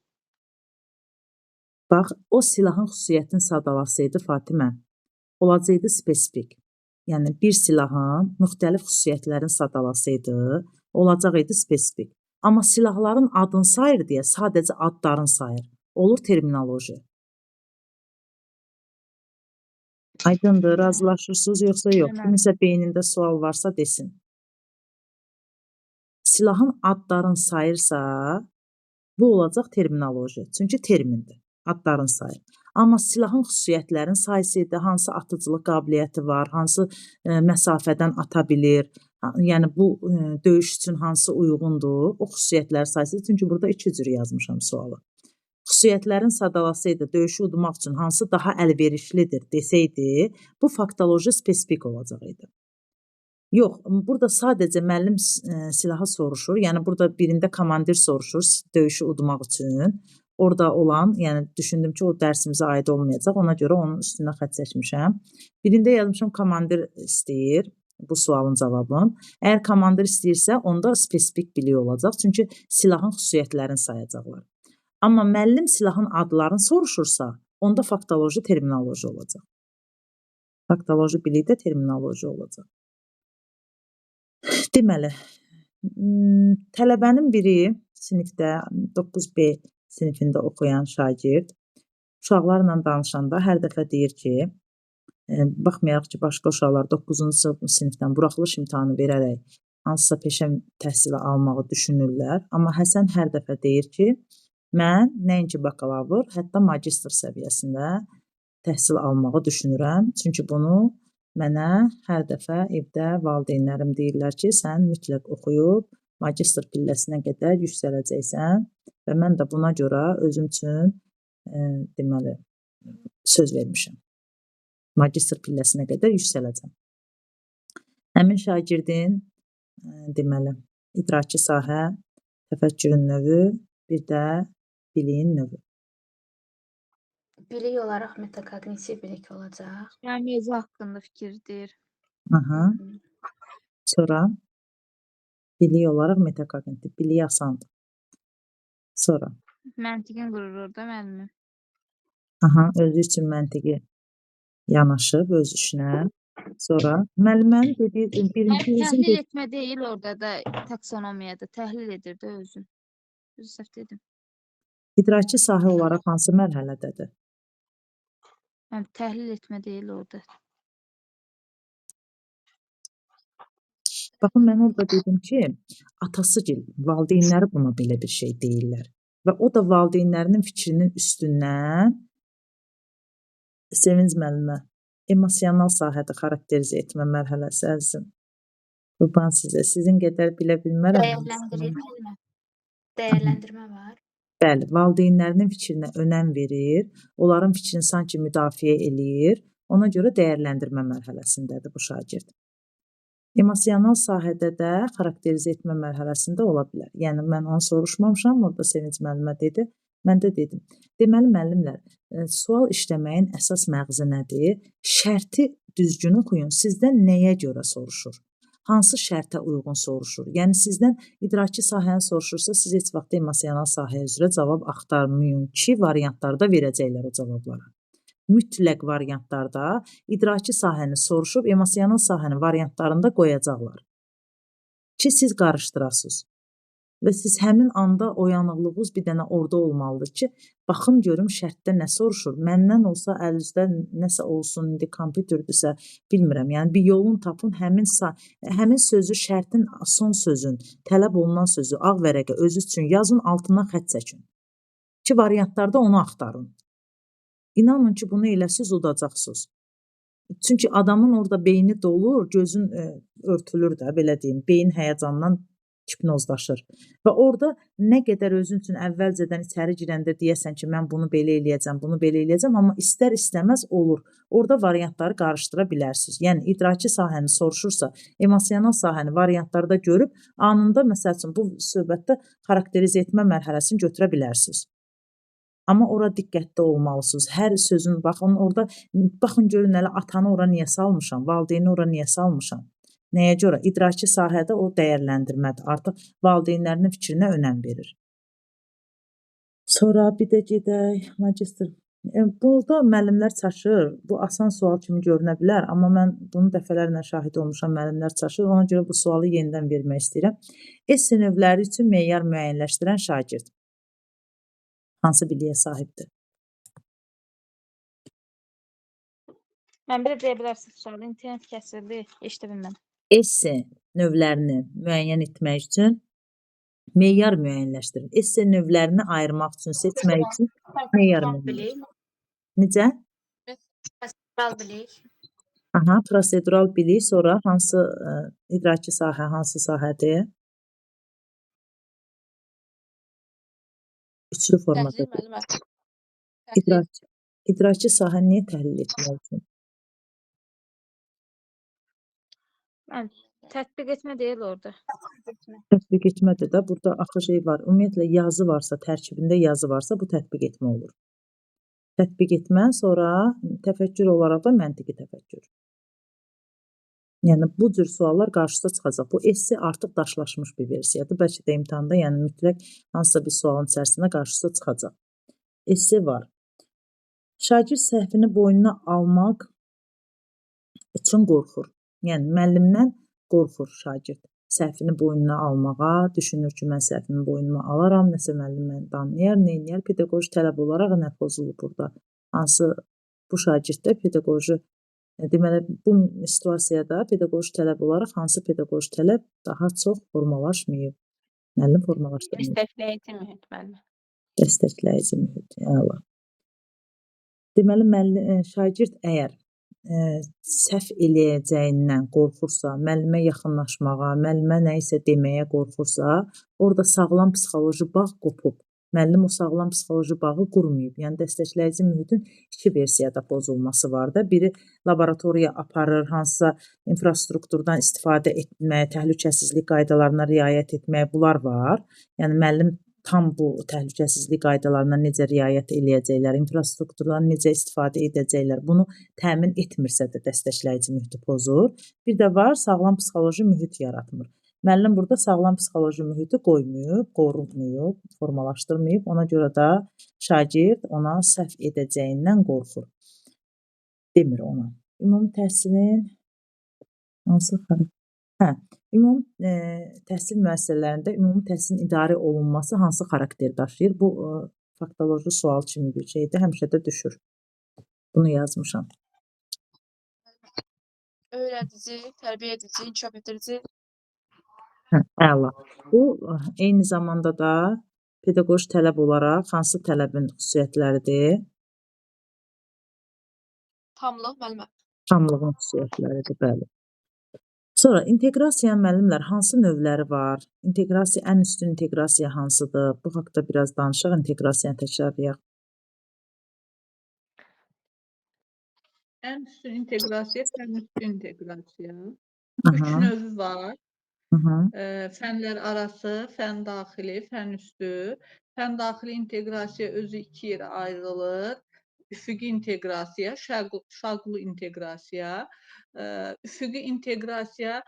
bax, o silahın xüsusiyyətini sadalasaydı Fatimə, olacaqdı spesifik. Yəni bir silahın müxtəlif xüsusiyyətlərini sadalasaydı, olacaq idi spesifik. Amma silahların adını sayır deyə sadəcə adlarını sayır. Olur terminoloji. Aydındır, razılaşırsınız yoxsa yox? Bəli. Kiminsə beynində sual varsa desin. Silahın adlarını sayırsa, bu olacaq terminoloji. Çünki termindir. Adlarını sayır. Amma silahın xüsusiyyətlərini saysaydı, hansı atıcılıq qabiliyyəti var, hansı məsafədən ata bilir, yəni bu döyüş üçün hansı uyğundur, o xüsusiyyətləri saysaydı. Çünki burada iki cür yazmışam sualı. Xüsusiyyətlərin sadalasaydı, döyüşü udmaq üçün hansı daha əlverişlidir desəydi, bu faktoloji spesifik olacaq idi. Yox, burada sadəcə müəllim silahı soruşur. Yəni burada birində komandir soruşur döyüşü udmaq üçün. Orada olan, yəni düşündüm ki, o dərsimizə aid olmayacaq. Ona görə onun üstünə xətt çəkmişəm. Birində yazmışam komandir istəyir bu sualın cavabını. Əgər komandir istəyirsə, onda spesifik bilik olacaq. Çünki silahın xüsusiyyətlərini sayacaqlar. Amma müəllim silahın adlarını soruşursa, onda faktoloji terminoloji olacaq. Faktoloji bilik də terminoloji olacaq. Deməli, tələbənin biri sinifdə 9B sinifində oxuyan şagird uşaqlarla danışanda hər dəfə deyir ki, baxmayaraq ki, başqa uşaqlar 9-cu sinifdən buraxılış imtahanı verərək hansısa peşə təhsili almağı düşünürlər. Amma Həsən hər dəfə deyir ki, mən nəinki bakalavr, hətta magistr səviyyəsində təhsil almağı düşünürəm. Çünki bunu mənə hər dəfə evdə valideynlərim deyirlər ki, sən mütləq oxuyub magistr pilləsinə qədər yüksələcəksən və mən də buna görə özüm üçün deməli söz vermişəm. Magistr pilləsinə qədər yüksələcəm. Həmin şagirdin deməli idraki sahə, təfəkkürün növü, bir də biliyin növü. Bilik olaraq metakognitiv bilik olacaq. Yəni mövzu haqqında fikirdir. Aha. Sonra bilik olaraq metakognitiv. Biliyi asandır. Sonra. Məntiqin qurur orada müəllimim. Aha, özü üçün məntiqi yanaşıb öz işinə. Sonra müəllimənin dediyi birinci özün Təhlil etmə deyil orada da taksonomiyada. Təhlil edir də özün. Düz səhv dedim. idraki sahə olaraq hansı mərhələdədir? Yəni təhlil etmə deyil orada. Baxın, mən orada dedim ki, atasıgil, valideynləri buna belə bir şey deyirlər. Və o da valideynlərinin fikrinin üstündən Sevinc müəllimə, emosional sahədə xarakterizə etmə mərhələsi əzizim. Qurban sizə, sizin qədər bilə bilmərəm. Dəyərləndirilmə. Dəyərləndirmə var. Bəli, valideynlərinin fikrinə önəm verir, onların fikrini sanki müdafiə eləyir, ona görə dəyərləndirmə mərhələsindədir bu şagird. Emosional sahədə də xarakterizə etmə mərhələsində ola bilər. Yəni, mən onu soruşmamışam, orada Sevinc müəllimə dedi, mən də dedim. Deməli, müəllimlər, sual işləməyin əsas məğzi nədir? Şərti düzgün oxuyun, sizdən nəyə görə soruşur? Hansı şərtə uyğun soruşur? Yəni, sizdən idraki sahəni soruşursa, siz heç vaxt emosional sahəyə üzrə cavab axtarmayın ki, variantlarda verəcəklər o cavabları. Mütləq variantlarda idraki sahəni soruşub, emosional sahəni variantlarında qoyacaqlar. Ki, siz qarışdırasınız. Və siz həmin anda oyanıqlığınız bir dənə orada olmalıdır ki, baxım görüm şərtdə nə soruşur. Məndən olsa əlinizdə nəsə olsun, indi kompüterdürsə, bilmirəm. Yəni, bir yolun tapın, həmin sözü şərtin son sözün, tələb olunan sözü ağ vərəqə özü üçün yazın, altından xətt çəkin. Ki, variantlarda onu axtarın. İnanın ki, bunu eləsiz udacaqsınız. Çünki adamın orada beyni dolur, gözün örtülür də, belə deyim, beyin həyəcandan hipnozlaşır. Və orada nə qədər özün üçün əvvəlcədən içəri girəndə deyəsən ki, mən bunu belə eləyəcəm, bunu belə eləyəcəm, amma istər-istəməz olur. Orada variantları qarışdıra bilərsiniz. Yəni, idraki sahəni soruşursa, emosional sahəni variantlarda görüb, anında, məsəl üçün, bu söhbətdə xarakterizə etmə mərhələsini götürə bilərsiniz. Amma ora diqqətli olmalısınız. Hər sözün, baxın, orada, baxın görün, hələ atanı ora niyə salmışam, valideyni ora niyə salmışam. Nəyə görə? İdraki sahədə o dəyərləndirmədir. Artıq valideynlərinin fikrinə önəm verir. Sonra bir də gedək, magistr. Burada müəllimlər çaşır. Bu asan sual kimi görünə bilər, amma mən bunu dəfələrlə şahid olmuşam, müəllimlər çaşır. Ona görə bu sualı yenidən vermək istəyirəm. Esse növləri üçün meyar müəyyənləşdirən şagird hansı biliyə sahibdir? Mən bir də deyə bilərsiniz sualı. İnternet kəsildi, eşidə bilmədim. Esse növlərini müəyyən etmək üçün meyar müəyyənləşdirin. Esse növlərini ayırmaq üçün, seçmək üçün meyar müəyyənləşdirin. Necə? Prosedural bilik. Aha, prosedural bilik, sonra hansı idraki sahə, hansı sahədir? Üçlü formada. Təhlil müəllimə. İdraki sahə niyə təhlil etmək üçün? Tətbiq etmə deyil orada. Tətbiq etmədir də. Burada axı şey var. Ümumiyyətlə yazı varsa, tərkibində yazı varsa, bu tətbiq etmə olur. Tətbiq etmə, sonra təfəkkür olaraq da məntiqi təfəkkür. Yəni, bu cür suallar qarşısına çıxacaq. Bu esse artıq daşlaşmış bir versiyadır. Bəlkə də imtahanda, yəni mütləq hansısa bir sualın içərisində qarşısına çıxacaq. Esse var. Şagird səhvini boynuna almaq üçün qorxur. Yəni, müəllimdən qorxur şagird. Səhvini boynuna almağa, düşünür ki, mən səhvimi boynuma alaram, nəsə müəllim məni danlayar, neynəyər, pedaqoji tələb olaraq nə pozulur burada? Hansı bu şagirddə pedaqoji, deməli, bu situasiyada pedaqoji tələb olaraq hansı pedaqoji tələb daha çox formalaşmayıb? Müəllim formalaşdırmayıb. Dəstəkləyici mühit müəllimə. Dəstəkləyici mühit, əla. Deməli, şagird əgər səhv eləyəcəyindən qorxursa, müəllimə yaxınlaşmağa, müəllimə nə isə deməyə qorxursa, orada sağlam psixoloji bağ qopub. Müəllim o sağlam psixoloji bağı qurmayıb. Yəni, dəstəkləyici mühitin iki versiyada pozulması var da. Biri laboratoriya aparır, hansısa infrastrukturdan istifadə etmək, təhlükəsizlik qaydalarına riayət etmək, bunlar var. Yəni, müəllim tam bu təhlükəsizlik qaydalarına necə riayət eləyəcəklər, infrastrukturdan necə istifadə edəcəklər, bunu təmin etmirsə də dəstəkləyici mühiti pozur. Bir də var, sağlam psixoloji mühit yaratmır. Müəllim burada sağlam psixoloji mühiti qoymayıb, qorunmayıb, formalaşdırmayıb. Ona görə də şagird ona səhv edəcəyindən qorxur. Demir ona. Ümumi təhsilin hansı xarakter? Ümumi təhsil müəssisələrində ümumi təhsilin idarə olunması hansı xarakter daşıyır? Bu faktoloji sual kimi bir şeydir. Həmişə də düşür. Bunu yazmışam. Öyrədici, tərbiyə edici, inkişaf etdirici. Əla. Bu eyni zamanda da pedaqoji tələb olaraq hansı tələbin xüsusiyyətləridir? Tamlıq, müəllimə. Tamlığın xüsusiyyətləridir, bəli. Sonra inteqrasiyanın müəllimlər hansı növləri var? İnteqrasiya, ən üstün inteqrasiya hansıdır? Bu haqda biraz danışaq, inteqrasiyanı təkrarlayaq. Ən üstün inteqrasiya, fənn üstü inteqrasiya. Aha. 3 növü var. Aha. Fənlər arası, fənn daxili, fənn üstü. Fənn daxili inteqrasiya özü 2 yerə ayrılır. Üfüqi inteqrasiya, şaqlı inteqrasiya. Üfüqi inteqrasiya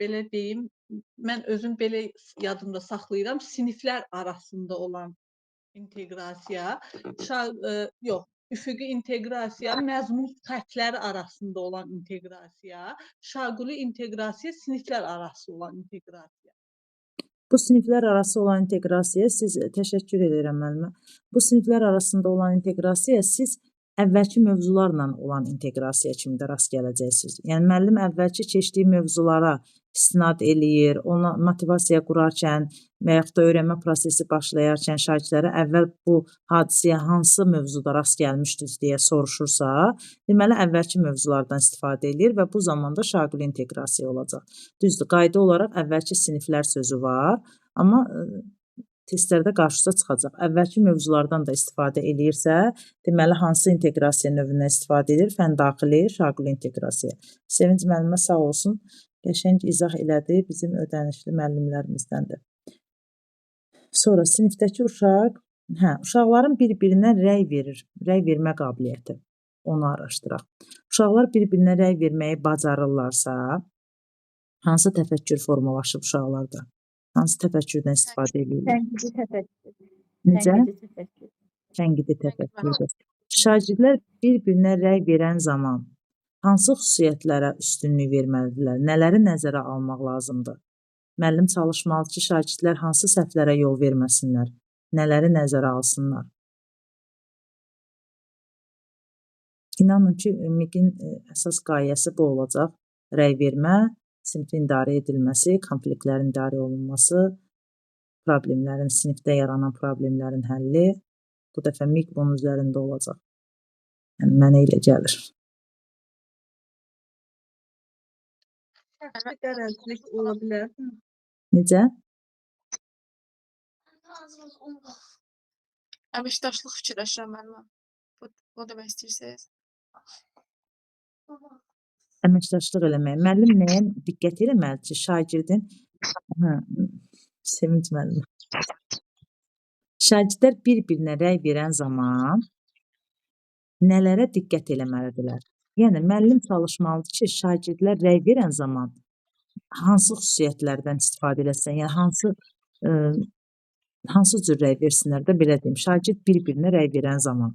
belə deyim, mən özüm belə yadımda saxlayıram, siniflər arasında olan inteqrasiya, yox, üfüqi inteqrasiya məzmun xəttləri arasında olan inteqrasiya, şaquli inteqrasiya siniflər arası olan inteqrasiya. Bu siniflər arası olan inteqrasiya, siz təşəkkür edirəm müəllimə. Bu siniflər arasında olan inteqrasiya siz əvvəlki mövzularla olan inteqrasiya kimi də rast gələcəksiniz. Yəni müəllim əvvəlki keçdiyi mövzulara istinad eləyir, ona motivasiya qurarkən və yaxud da öyrənmə prosesi başlayarkən şagirdlərə əvvəl bu hadisəyə hansı mövzuda rast gəlmişdiniz deyə soruşursa, deməli əvvəlki mövzulardan istifadə eləyir və bu zamanda şaquli inteqrasiya olacaq. Düzdür, qayda olaraq əvvəlki siniflər sözü var, amma testlərdə qarşınıza çıxacaq. Əvvəlki mövzulardan da istifadə eləyirsə, deməli hansı inteqrasiya növündən istifadə edir? Fənn daxili, şaquli inteqrasiya. Sevinc müəllimə sağ olsun, qəşəng izah elədi, bizim ödənişli müəllimlərimizdəndir. Sonra sinifdəki uşaq, uşaqların bir-birinə rəy verir, rəy vermə qabiliyyəti. Onu araşdıraq. Uşaqlar bir-birinə rəy verməyi bacarırlarsa, hansı təfəkkür formalaşıb uşaqlarda? Hansı təfəkkürdən istifadə edirlər? Tənqidi təfəkkür. Necə? Tənqidi təfəkkür. Tənqidi təfəkkürdə. Şagirdlər bir-birinə rəy verən zaman hansı xüsusiyyətlərə üstünlük verməlidirlər? Nələri nəzərə almaq lazımdır? Müəllim çalışmalı ki, şagirdlər hansı səhvlərə yol verməsinlər? Nələri nəzərə alsınlar? İnanın ki, MİQ-in əsas qayəsi bu olacaq. Rəy vermə, sinifin idarə edilməsi, konfliktlərin idarə olunması, problemlərin, sinifdə yaranan problemlərin həlli. Bu dəfə MİQ bunun üzərində olacaq. Yəni, mənə elə gəlir. Şəxsi qərəzlik ola bilər. Necə? Əməkdaşlıq fikirləşirəm müəllimə. Bu demək istəyirsiniz? Əməkdaşlıq eləmək. Müəllim nəyə diqqət eləməli ki, şagirdin Sevinc müəllimə. Şagirdlər bir-birinə rəy verən zaman nələrə diqqət eləməlidirlər? Yəni, müəllim çalışmalıdır ki, şagirdlər rəy verən zaman hansı xüsusiyyətlərdən istifadə eləsin? Yəni, hansı cür rəy versinlər də belə deyim. Şagird bir-birinə rəy verən zaman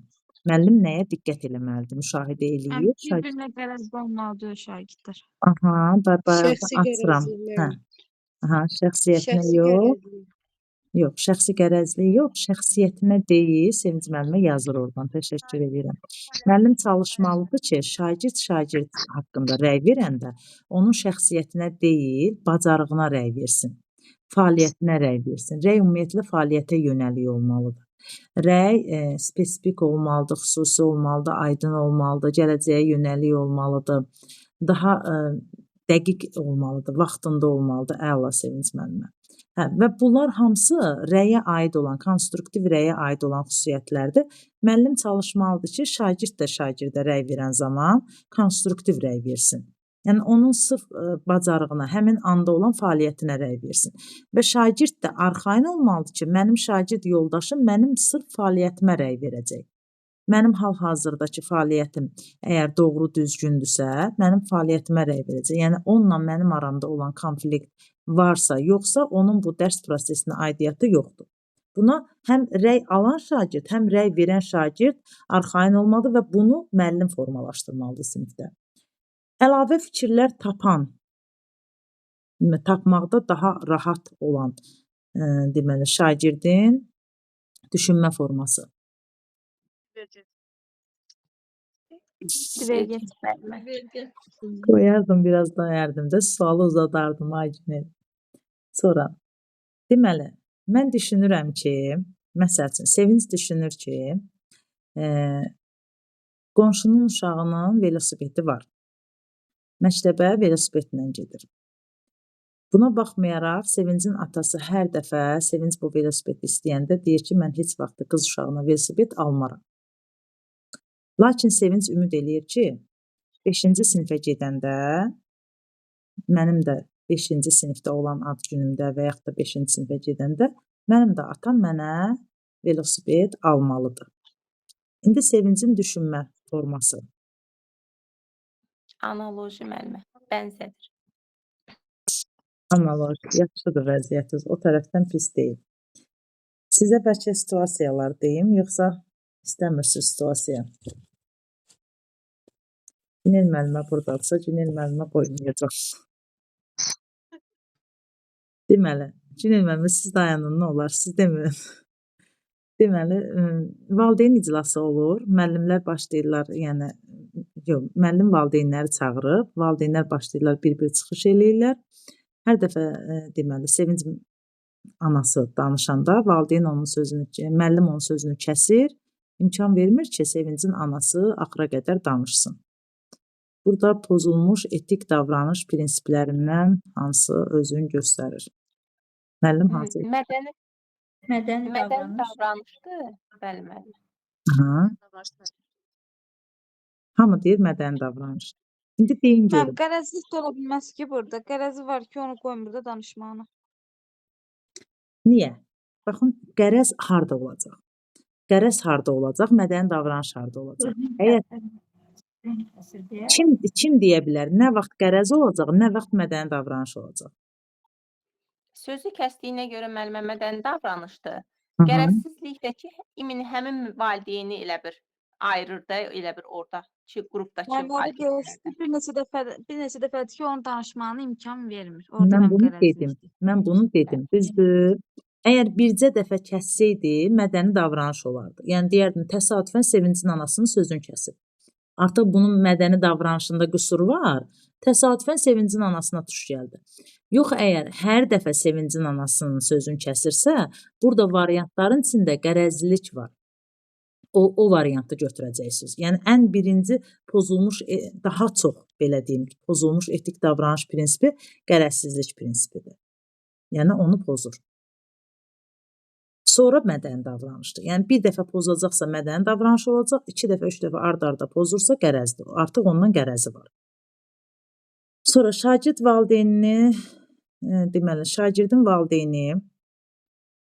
müəllim nəyə diqqət eləməlidir? Müşahidə eləyir. Bir-birinə qərəzli olmalıdır şagirdlər. Aha, barbarı Şəxsi açıram. qərəzliklər. Aha, şəxsiyyətinə Şəxsi yox. qərəzlik. Yox, şəxsi qərəzlik yox, şəxsiyyətinə deyil, Sevinc müəllimə yazır oradan, təşəkkür edirəm. Müəllim çalışmalıdır ki, şagird haqqında rəy verəndə onun şəxsiyyətinə deyil, bacarığına rəy versin, fəaliyyətinə rəy versin. Rəy ümumiyyətlə fəaliyyətə yönəlik olmalıdır. Rəy spesifik olmalıdır, xüsusi olmalıdır, aydın olmalıdır, gələcəyə yönəlik olmalıdır, daha dəqiq olmalıdır, vaxtında olmalıdır, əla Sevinc müəllimə. Və bunlar hamısı rəyə aid olan, konstruktiv rəyə aid olan xüsusiyyətlərdir. Müəllim çalışmalıdır ki, şagird də şagirdə rəy verən zaman konstruktiv rəy versin. Yəni onun sırf bacarığına, həmin anda olan fəaliyyətinə rəy versin. Və şagird də arxayın olmalıdır ki, mənim şagird yoldaşım mənim sırf fəaliyyətimə rəy verəcək. Mənim hal-hazırdakı fəaliyyətim əgər doğru düzgündürsə, mənim fəaliyyətimə rəy verəcək. Yəni onunla mənim aramda olan konflikt varsa, yoxsa onun bu dərs prosesinə aidiyyatı yoxdur. Buna həm rəy alan şagird, həm rəy verən şagird arxayın olmalıdır və bunu müəllim formalaşdırmalıdır sinifdə. Əlavə fikirlər tapmaqda daha rahat olan deməli şagirdin düşünmə forması. Divergent. Vergi. Qoyardım biraz daha yardımda, sualı uzadardım Aygünel. Sonra, deməli, mən düşünürəm ki, məsəl üçün, Sevinç düşünür ki, qonşunun uşağının velosipedi var. Məktəbə velosipedlə gedir. Buna baxmayaraq, Sevincin atası hər dəfə Sevinç bu velosipedi istəyəndə deyir ki, mən heç vaxt qız uşağına velosiped almaram. Lakin Sevinç ümid eləyir ki, 5-ci sinifə gedəndə, mənim də 5-ci sinifdə olan ad günümdə və yaxud da 5-ci sinifə gedəndə, mənim də atam mənə velosiped almalıdır. İndi Sevincin düşünmə forması. Analoji müəllimə, bənzədir. Analoji, yaxşıdır vəziyyətiniz, o tərəfdən pis deyil. Sizə bəlkə situasiyalar deyim, yoxsa istəmirsiniz situasiya? Günel müəllimə buradadırsa, Günel müəllimə qoymayacaq. Deməli, Günel müəllimə siz dayanın, nə olar, siz deməyin. Deməli, valideyn iclası olur, müəllimlər başlayırlar, yəni, yox, müəllim valideynləri çağırıb, valideynlər başlayırlar bir-bir çıxış eləyirlər. Hər dəfə, deməli, Sevinc anası danışanda, valideyn onun sözünü, müəllim onun sözünü kəsir, imkan vermir ki, Sevincin anası axıra qədər danışsın. Burada pozulmuş etik davranış prinsiplərindən hansı özünü göstərir? Müəllim hansı? Mədəni davranışdır, bəli müəllim. Aha. Hamı deyir mədəni davranış. İndi deyin görün. Qərəzlik də ola bilməz ki burada. Qərəzi var ki, onu qoymur da danışmağına. Niyə? Baxın, qərəz harda olacaq? Qərəz harda olacaq? Mədəni davranış harda olacaq? Əgər kim deyə bilər? Nə vaxt qərəz olacaq, nə vaxt mədəni davranış olacaq? Sözü kəsdiyinə görə müəllimə mədəni davranışdır. Hı-hı. Qərəzsizlikdəki həmin valideyni elə bir ayırır da, elə bir orada ki, qrupdakı Yəni orada valideyn. görsün, bir neçə dəfədir ki, onun danışmağına imkan vermir. Mən bunu dedim, düzdür. Əgər bircə dəfə kəssəydi, mədəni davranış olardı. Yəni deyərdim, təsadüfən Sevincin anasının sözünü kəsib. Artıq bunun mədəni davranışında qüsur var, təsadüfən Sevincin anasına tuş gəldi. Yox, əgər hər dəfə Sevincin anasının sözünü kəsirsə, burada variantların içində qərəzlilik var. O variantı götürəcəksiniz. Yəni, ən birinci pozulmuş, daha çox, belə deyim, pozulmuş etik davranış prinsipi qərəzsizlik prinsipidir. Yəni, onu pozur. Sonra mədəni davranışdır. Yəni, bir dəfə pozacaqsa mədəni davranış olacaq, 2 dəfə, 3 dəfə ard-arda pozursa qərəzdir. Artıq ondan qərəzi var. Sonra şagird valideynini, deməli, şagirdin valideyni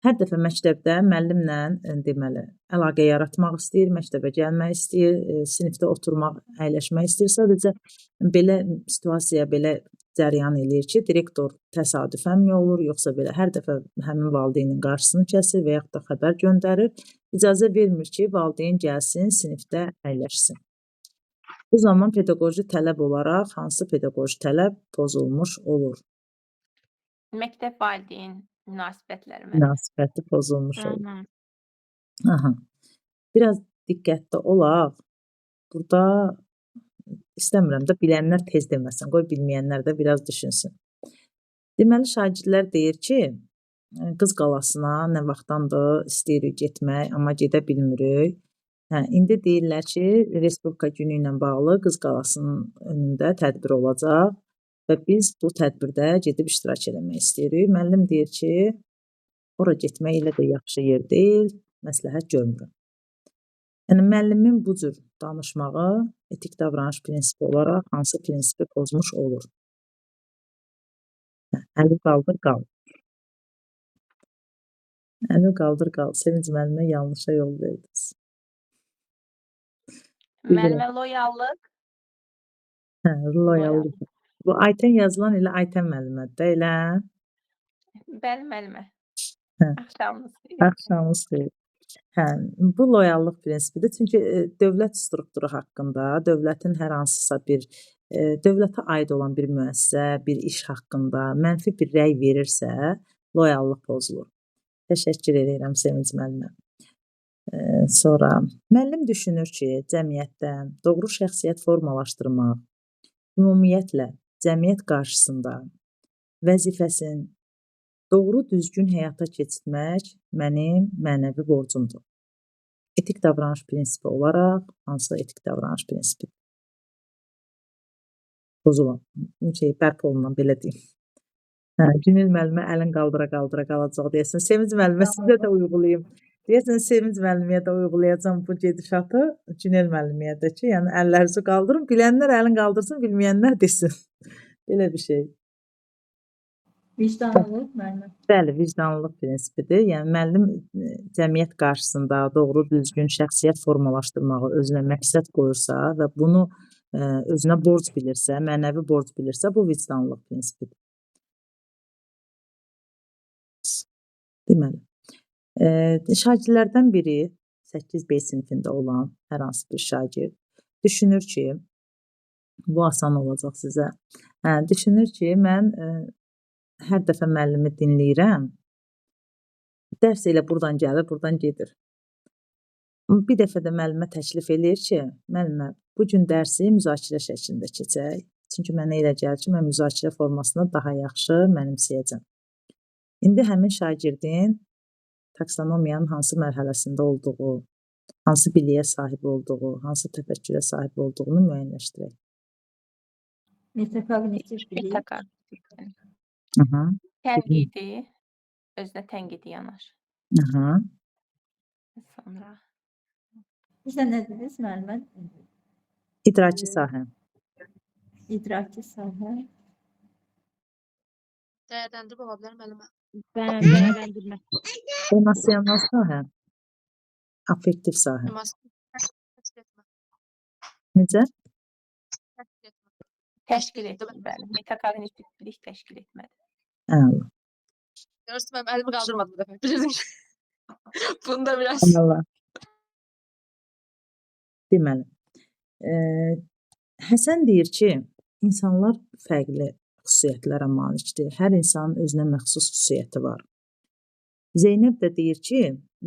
hər dəfə məktəbdə müəllimlə, deməli, əlaqə yaratmaq istəyir, məktəbə gəlmək istəyir, sinifdə oturmaq, əyləşmək istəyir. Sadəcə belə situasiya, belə cəryan eləyir ki, direktor təsadüfənmi olur, yoxsa belə hər dəfə həmin valideynin qarşısını kəsir və yaxud da xəbər göndərir. İcazə vermir ki, valideyn gəlsin, sinifdə əyləşsin. Bu zaman pedaqoji tələb olaraq hansı pedaqoji tələb pozulmuş olur? Məktəb valideyn münasibətləri. Münasibəti pozulmuş olur. Aha. Biraz diqqətli olaq. Burada İstəmirəm də bilənlər tez deməsin, qoy bilməyənlər də biraz düşünsün. Deməli, şagirdlər deyir ki, qız qalasına nə vaxtdandır istəyirik getmək, amma gedə bilmirik. İndi deyirlər ki, Respublika günü ilə bağlı qız qalasının önündə tədbir olacaq və biz bu tədbirdə gedib iştirak eləmək istəyirik. Müəllim deyir ki, ora getmək elə də yaxşı yer deyil, məsləhət görmürəm. Yəni, müəllimin bu cür danışmağı etik davranış prinsipi olaraq hansı prinsipi pozmuş olur? Əli qaldır, qal. Əli qaldır, qal. Sevinc müəllimə yanlışa yol verdiniz. Bilirəm. Müəllimə loyallıq. Hə, loyallıq. Bu Aytən yazılan elə Aytən müəllimədir də, elə? Bəli, müəllimə. Hə. Axşamınız xeyir. Axşamınız xeyir. Hə, bu loyallıq prinsipidir. Çünki dövlət strukturu haqqında, dövlətin hər hansısa bir dövlətə aid olan bir müəssisə, bir iş haqqında mənfi bir rəy verirsə, loyallıq pozulur. Təşəkkür edirəm Sevinc müəllimə. Sonra müəllim düşünür ki, cəmiyyətdə doğru şəxsiyyət formalaşdırmaq, ümumiyyətlə cəmiyyət qarşısında vəzifəsini doğru düzgün həyata keçirmək mənim mənəvi borcumdur. Etik davranış prinsipi olaraq hansı etik davranış prinsipi pozulan, bərpa olunan, belə deyim. Hə, Günel müəllimə əlin qaldıra-qaldıra qalacaq deyəsən. Sevinc müəllimə sizə də uyğulayım. Deyəsən Sevinc müəlliməyə də uyğulayacağam bu gedişatı, Günel müəlliməyə də ki, yəni əllərinizi qaldırın, bilənlər əlin qaldırsın, bilməyənlər desin. Belə bir şey. Vicdanlılıq müəllimə. Bəli, vicdanlılıq prinsipidir. Yəni müəllim cəmiyyət qarşısında doğru düzgün şəxsiyyət formalaşdırmağı özünə məqsəd qoyursa və bunu özünə borc bilirsə, mənəvi borc bilirsə, bu vicdanlılıq prinsipidir. Deməli, şagirdlərdən biri 8B sinifində olan hər hansı bir şagird düşünür ki, bu asan olacaq sizə. Düşünür ki, mən hər dəfə müəllimi dinləyirəm, dərs elə buradan gəlir, buradan gedir. Bir dəfə də müəllimə təklif eləyir ki, müəllimə, bu gün dərsi müzakirə şəklində keçək. Çünki mənə elə gəlir ki, mən müzakirə formasını daha yaxşı mənimsəyəcəm. İndi həmin şagirdin taksonomiyanın hansı mərhələsində olduğu, hansı biliyə sahib olduğu, hansı təfəkkürə sahib olduğunu müəyyənləşdirək. Metakognitiv bilik. Tənqidi, özünə tənqidi yanaş. Sonra Bizə nə dediniz müəllimə? İdraki sahə. İdraki sahə. Dəyərləndirmə ola bilər müəllimə. Dəyərləndirmə. Emosional sahə. Affektiv sahə. Təşkil etmə. Necə? Təşkil etmə. təşkil etmə, bəli. Metakognitiv bilik təşkil etmədir. Əla. Görürsün mənim əlimi qaldırmadım bu dəfə. Bilirdim ki. Bunda biraz. Allah. Deməli, Həsən deyir ki, insanlar fərqli xüsusiyyətlərə malikdir. Hər insanın özünə məxsus xüsusiyyəti var. Zeynəb də deyir ki,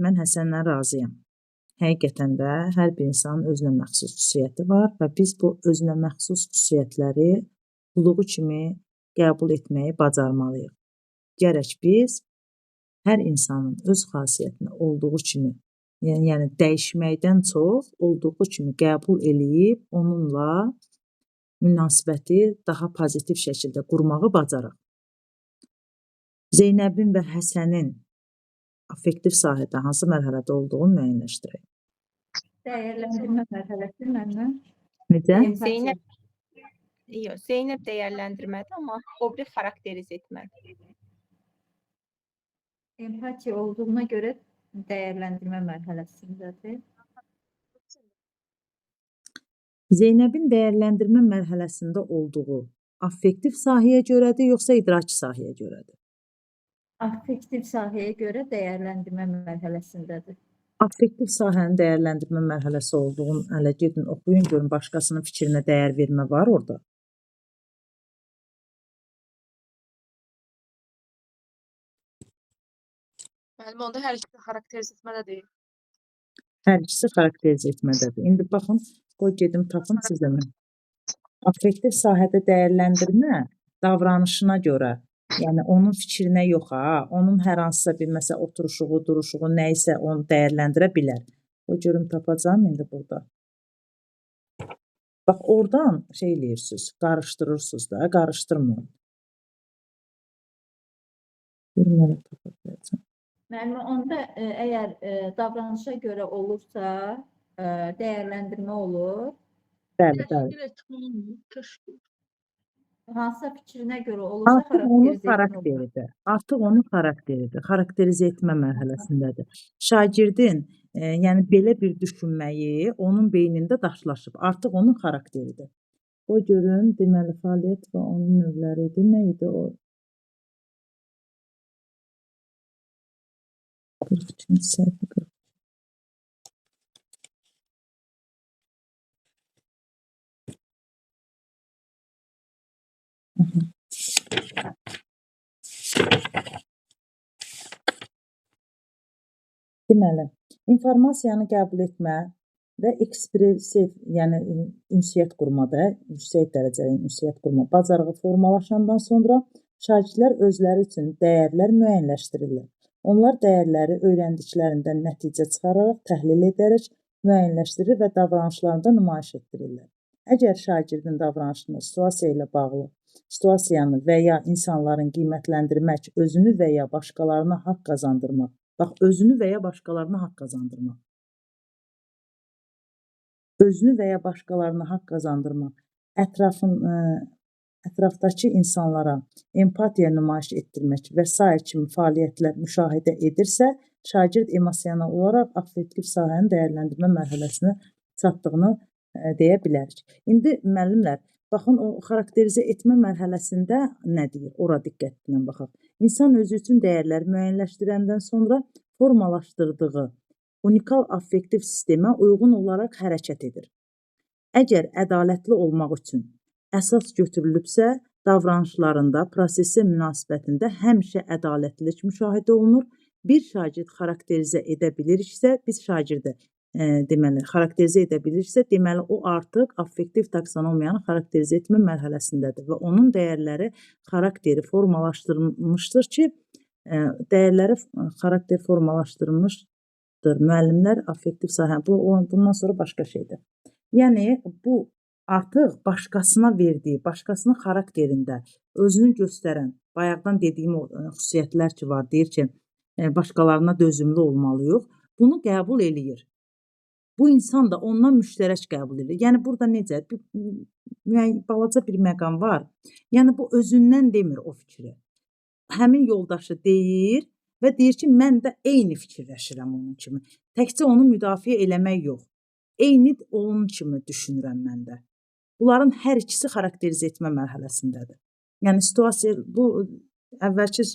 mən Həsənlə razıyam. Həqiqətən də hər bir insanın özünə məxsus xüsusiyyəti var və biz bu özünə məxsus xüsusiyyətləri olduğu kimi qəbul etməyi bacarmalıyıq. Gərək biz hər insanın öz xasiyyətini olduğu kimi, yəni dəyişməkdən çox olduğu kimi qəbul eləyib, onunla münasibəti daha pozitiv şəkildə qurmağı bacarıq. Zeynəbin və Həsənin affektiv sahədə hansı mərhələdə olduğunu müəyyənləşdirək. Dəyərləndirmə mərhələsi müəllimə. Necə? Zeynəb dəyərləndirmədir, amma o bir xarakteriz etmədir. Empatiya olduğuna görə dəyərləndirmə mərhələsindədir. Zeynəbin dəyərləndirmə mərhələsində olduğu affektiv sahəyə görədir, yoxsa idraki sahəyə görədir? Affektiv sahəyə görə dəyərləndirmə mərhələsindədir. Affektiv sahənin dəyərləndirmə mərhələsi olduğunu hələ gedin oxuyun, görün başqasının fikrinə dəyər vermə var orada. Müəllimə onda hər ikisi xarakteriz etmədə deyil. Hər ikisi xarakteriz etmədədir. İndi baxın, qoy gedim tapın sizə mən. Affektiv sahədə dəyərləndirmə davranışına görə, yəni onun fikrinə yox ha, onun hər hansısa bir məsələ oturuşuğu, duruşuğu, nə isə onu dəyərləndirə bilər. O görüm tapacağım indi burada. Bax oradan şey eləyirsiniz, qarışdırırsınız da, qarışdırmayın. Görüm elə tapa biləcəm. Müəllimə, onda əgər davranışa görə olursa, dəyərləndirmə olur. Bəli, bəli. Təşkil etmə olmur. Təşkil. Hansısa fikrinə görə olursa Artıq onun xarakterizə etmə olur. xarakteridir. Artıq onun xarakteridir. Xarakterizə etmə mərhələsindədir. Şagirdin, yəni belə bir düşünməyi onun beynində daşlaşıb. Artıq onun xarakteridir. O görün, deməli fəaliyyət və onun növləri idi. Nə idi o? 43-cü səhifə 40. Deməli, informasiyanı qəbul etmə və ekspresiv, yəni ünsiyyət qurmada, yüksək dərəcəli ünsiyyət qurma bacarığı formalaşandan sonra şagirdlər özləri üçün dəyərlər müəyyənləşdirirlər. Onlar dəyərləri öyrəndiklərindən nəticə çıxararaq təhlil edərək müəyyənləşdirir və davranışlarında nümayiş etdirirlər. Əgər şagirdin davranışını situasiya ilə bağlı, situasiyanı və ya insanların qiymətləndirmək, özünü və ya başqalarına haqq qazandırmaq, bax, özünü və ya başqalarına haqq qazandırmaq. Özünü və ya başqalarına haqq qazandırmaq, ətrafdakı insanlara empatiya nümayiş etdirmək və sair kimi fəaliyyətlər müşahidə edirsə, şagird emosional olaraq affektiv sahənin dəyərləndirmə mərhələsinə çatdığını deyə bilərik. İndi müəllimlər, baxın, o xarakterizə etmə mərhələsində nə deyir? Ora diqqətlə baxaq. İnsan özü üçün dəyərlər müəyyənləşdirəndən sonra formalaşdırdığı unikal affektiv sistemə uyğun olaraq hərəkət edir. Əgər ədalətli olmaq üçün əsas götürülübsə, davranışlarında, prosesə münasibətində həmişə ədalətlilik müşahidə olunur. Bir şagird xarakterizə edə biliriksə, biz şagirdə deməli, xarakterizə edə bilirsə, deməli, o artıq affektiv taksonomiyanı xarakterizə etmə mərhələsindədir və onun dəyərləri xarakteri formalaşdırılmışdır ki, dəyərləri xarakter formalaşdırılmışdır. Müəllimlər affektiv sahə, bundan sonra başqa şeydir. Yəni, bu artıq başqasına verdiyi, başqasının xarakterində özünü göstərən, bayaqdan dediyim o xüsusiyyətlər ki var, deyir ki, başqalarına dözümlü olmalıyıq, bunu qəbul eləyir. Bu insan da ondan müştərək qəbul edir. Yəni, burada necə? Balaca bir məqam var. Yəni, bu özündən demir o fikri. Həmin yoldaşı deyir və deyir ki, mən də eyni fikirləşirəm onun kimi. Təkcə onu müdafiə eləmək yox. Eyni onun kimi düşünürəm mən də. Bunların hər ikisi xarakterizə etmə mərhələsindədir. Yəni, situasiya, bu əvvəlki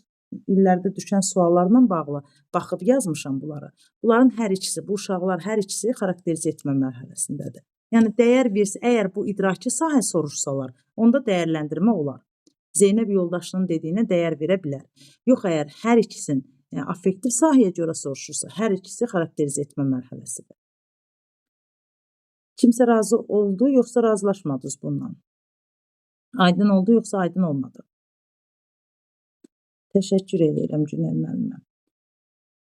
illərdə düşən suallarla bağlı baxıb yazmışam bunlara. Bunların hər ikisi, bu uşaqlar hər ikisi xarakterizə etmə mərhələsindədir. Yəni, dəyər versə, əgər bu idraki sahə soruşsalar, onda dəyərləndirmə olar. Zeynəb yoldaşının dediyinə dəyər verə bilər. Yox, əgər hər ikisinin affektiv sahəyə görə soruşursa, hər ikisi xarakterizə etmə mərhələsidir. Kimsə razı oldu, yoxsa razılaşmadınız bundan? Aydın oldu, yoxsa aydın olmadı? Təşəkkür edirəm Günel müəllimə.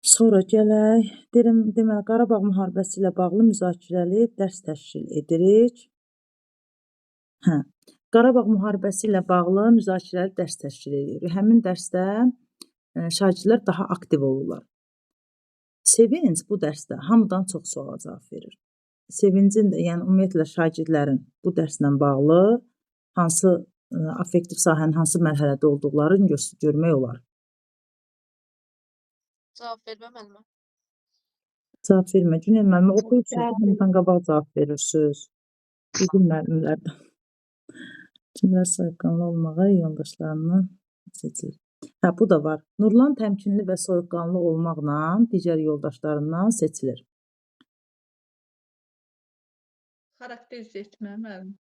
Sonra gələk, deməli, Qarabağ müharibəsi ilə bağlı müzakirəli dərs təşkil edirik. Qarabağ müharibəsi ilə bağlı müzakirəli dərs təşkil edirik. Həmin dərsdə şagirdlər daha aktiv olurlar. Sevinc bu dərsdə hamıdan çox suala cavab verir. Sevincin də, yəni ümumiyyətlə şagirdlərin bu dərslə bağlı hansı affektiv sahənin hansı mərhələdə olduqlarını görmək olar. Cavab vermə müəllimə. Cavab vermə. Günel müəllimə oxuyursunuz, hamıdan qabaq cavab verirsiniz. Bizim müəllimlərdən. Kimlər soyuqqanlı olmağa yoldaşlarını seçir. Bu da var. Nurlan təmkinli və soyuqqanlı olmaqla digər yoldaşlarından seçilir. Xarakterizə etmə müəllim.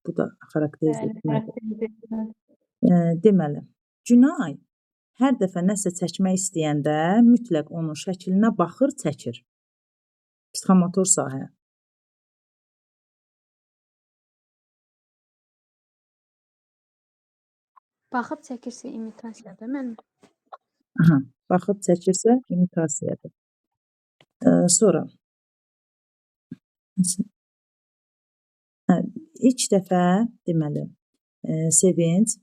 Bu da xarakterizə etmədir. Deməli, Günay hər dəfə nəsə çəkmək istəyəndə mütləq onun şəklinə baxır, çəkir. Psixomotor sahə. Baxıb çəkirsə imitasiyadır müəllim. Baxıb çəkirsə imitasiyadır. Sonra ilk dəfə deməli Sevinc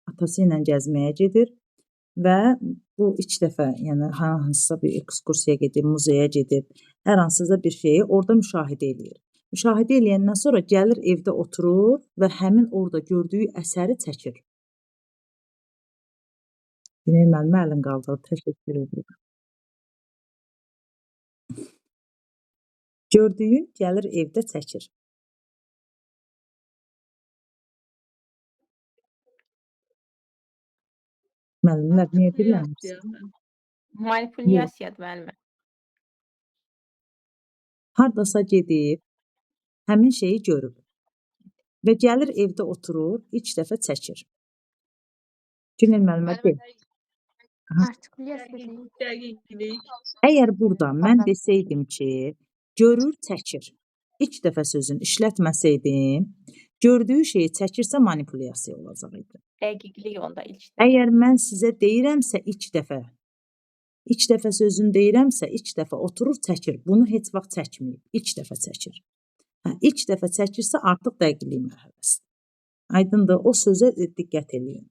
atası ilə gəzməyə gedir və bu ilk dəfə, yəni hansısa bir ekskursiyaya gedib, muzeyə gedib, hər hansısa bir şeyi orada müşahidə eləyir. Müşahidə eləyəndən sonra gəlir evdə oturur və həmin orada gördüyü əsəri çəkir. Güney müəllimə əlini qaldırdı. Təşəkkür edirəm. Gördüyün gəlir evdə çəkir. Müəllimlər niyə birləmirsiniz? Manipulyasiyadır müəllimə. Hardasa gedib, həmin şeyi görüb və gəlir evdə oturur, ilk dəfə çəkir. Günel müəllimə Müəllimə deyil. Artikulyasiya deyil. Dəqiqlik. Əgər burada mən desəydim ki, görür, çəkir. İlk dəfə sözünü işlətməsəydim, gördüyü şeyi çəkirsə manipulyasiya olacaq idi. Dəqiqlik onda ilk. Əgər mən sizə deyirəmsə ilk dəfə sözünü deyirəmsə, ilk dəfə oturur, çəkir. Bunu heç vaxt çəkməyib. İlk dəfə çəkir. İlk dəfə çəkirsə artıq dəqiqlik mərhələsidir. Aydındır, o sözə diqqət eləyin.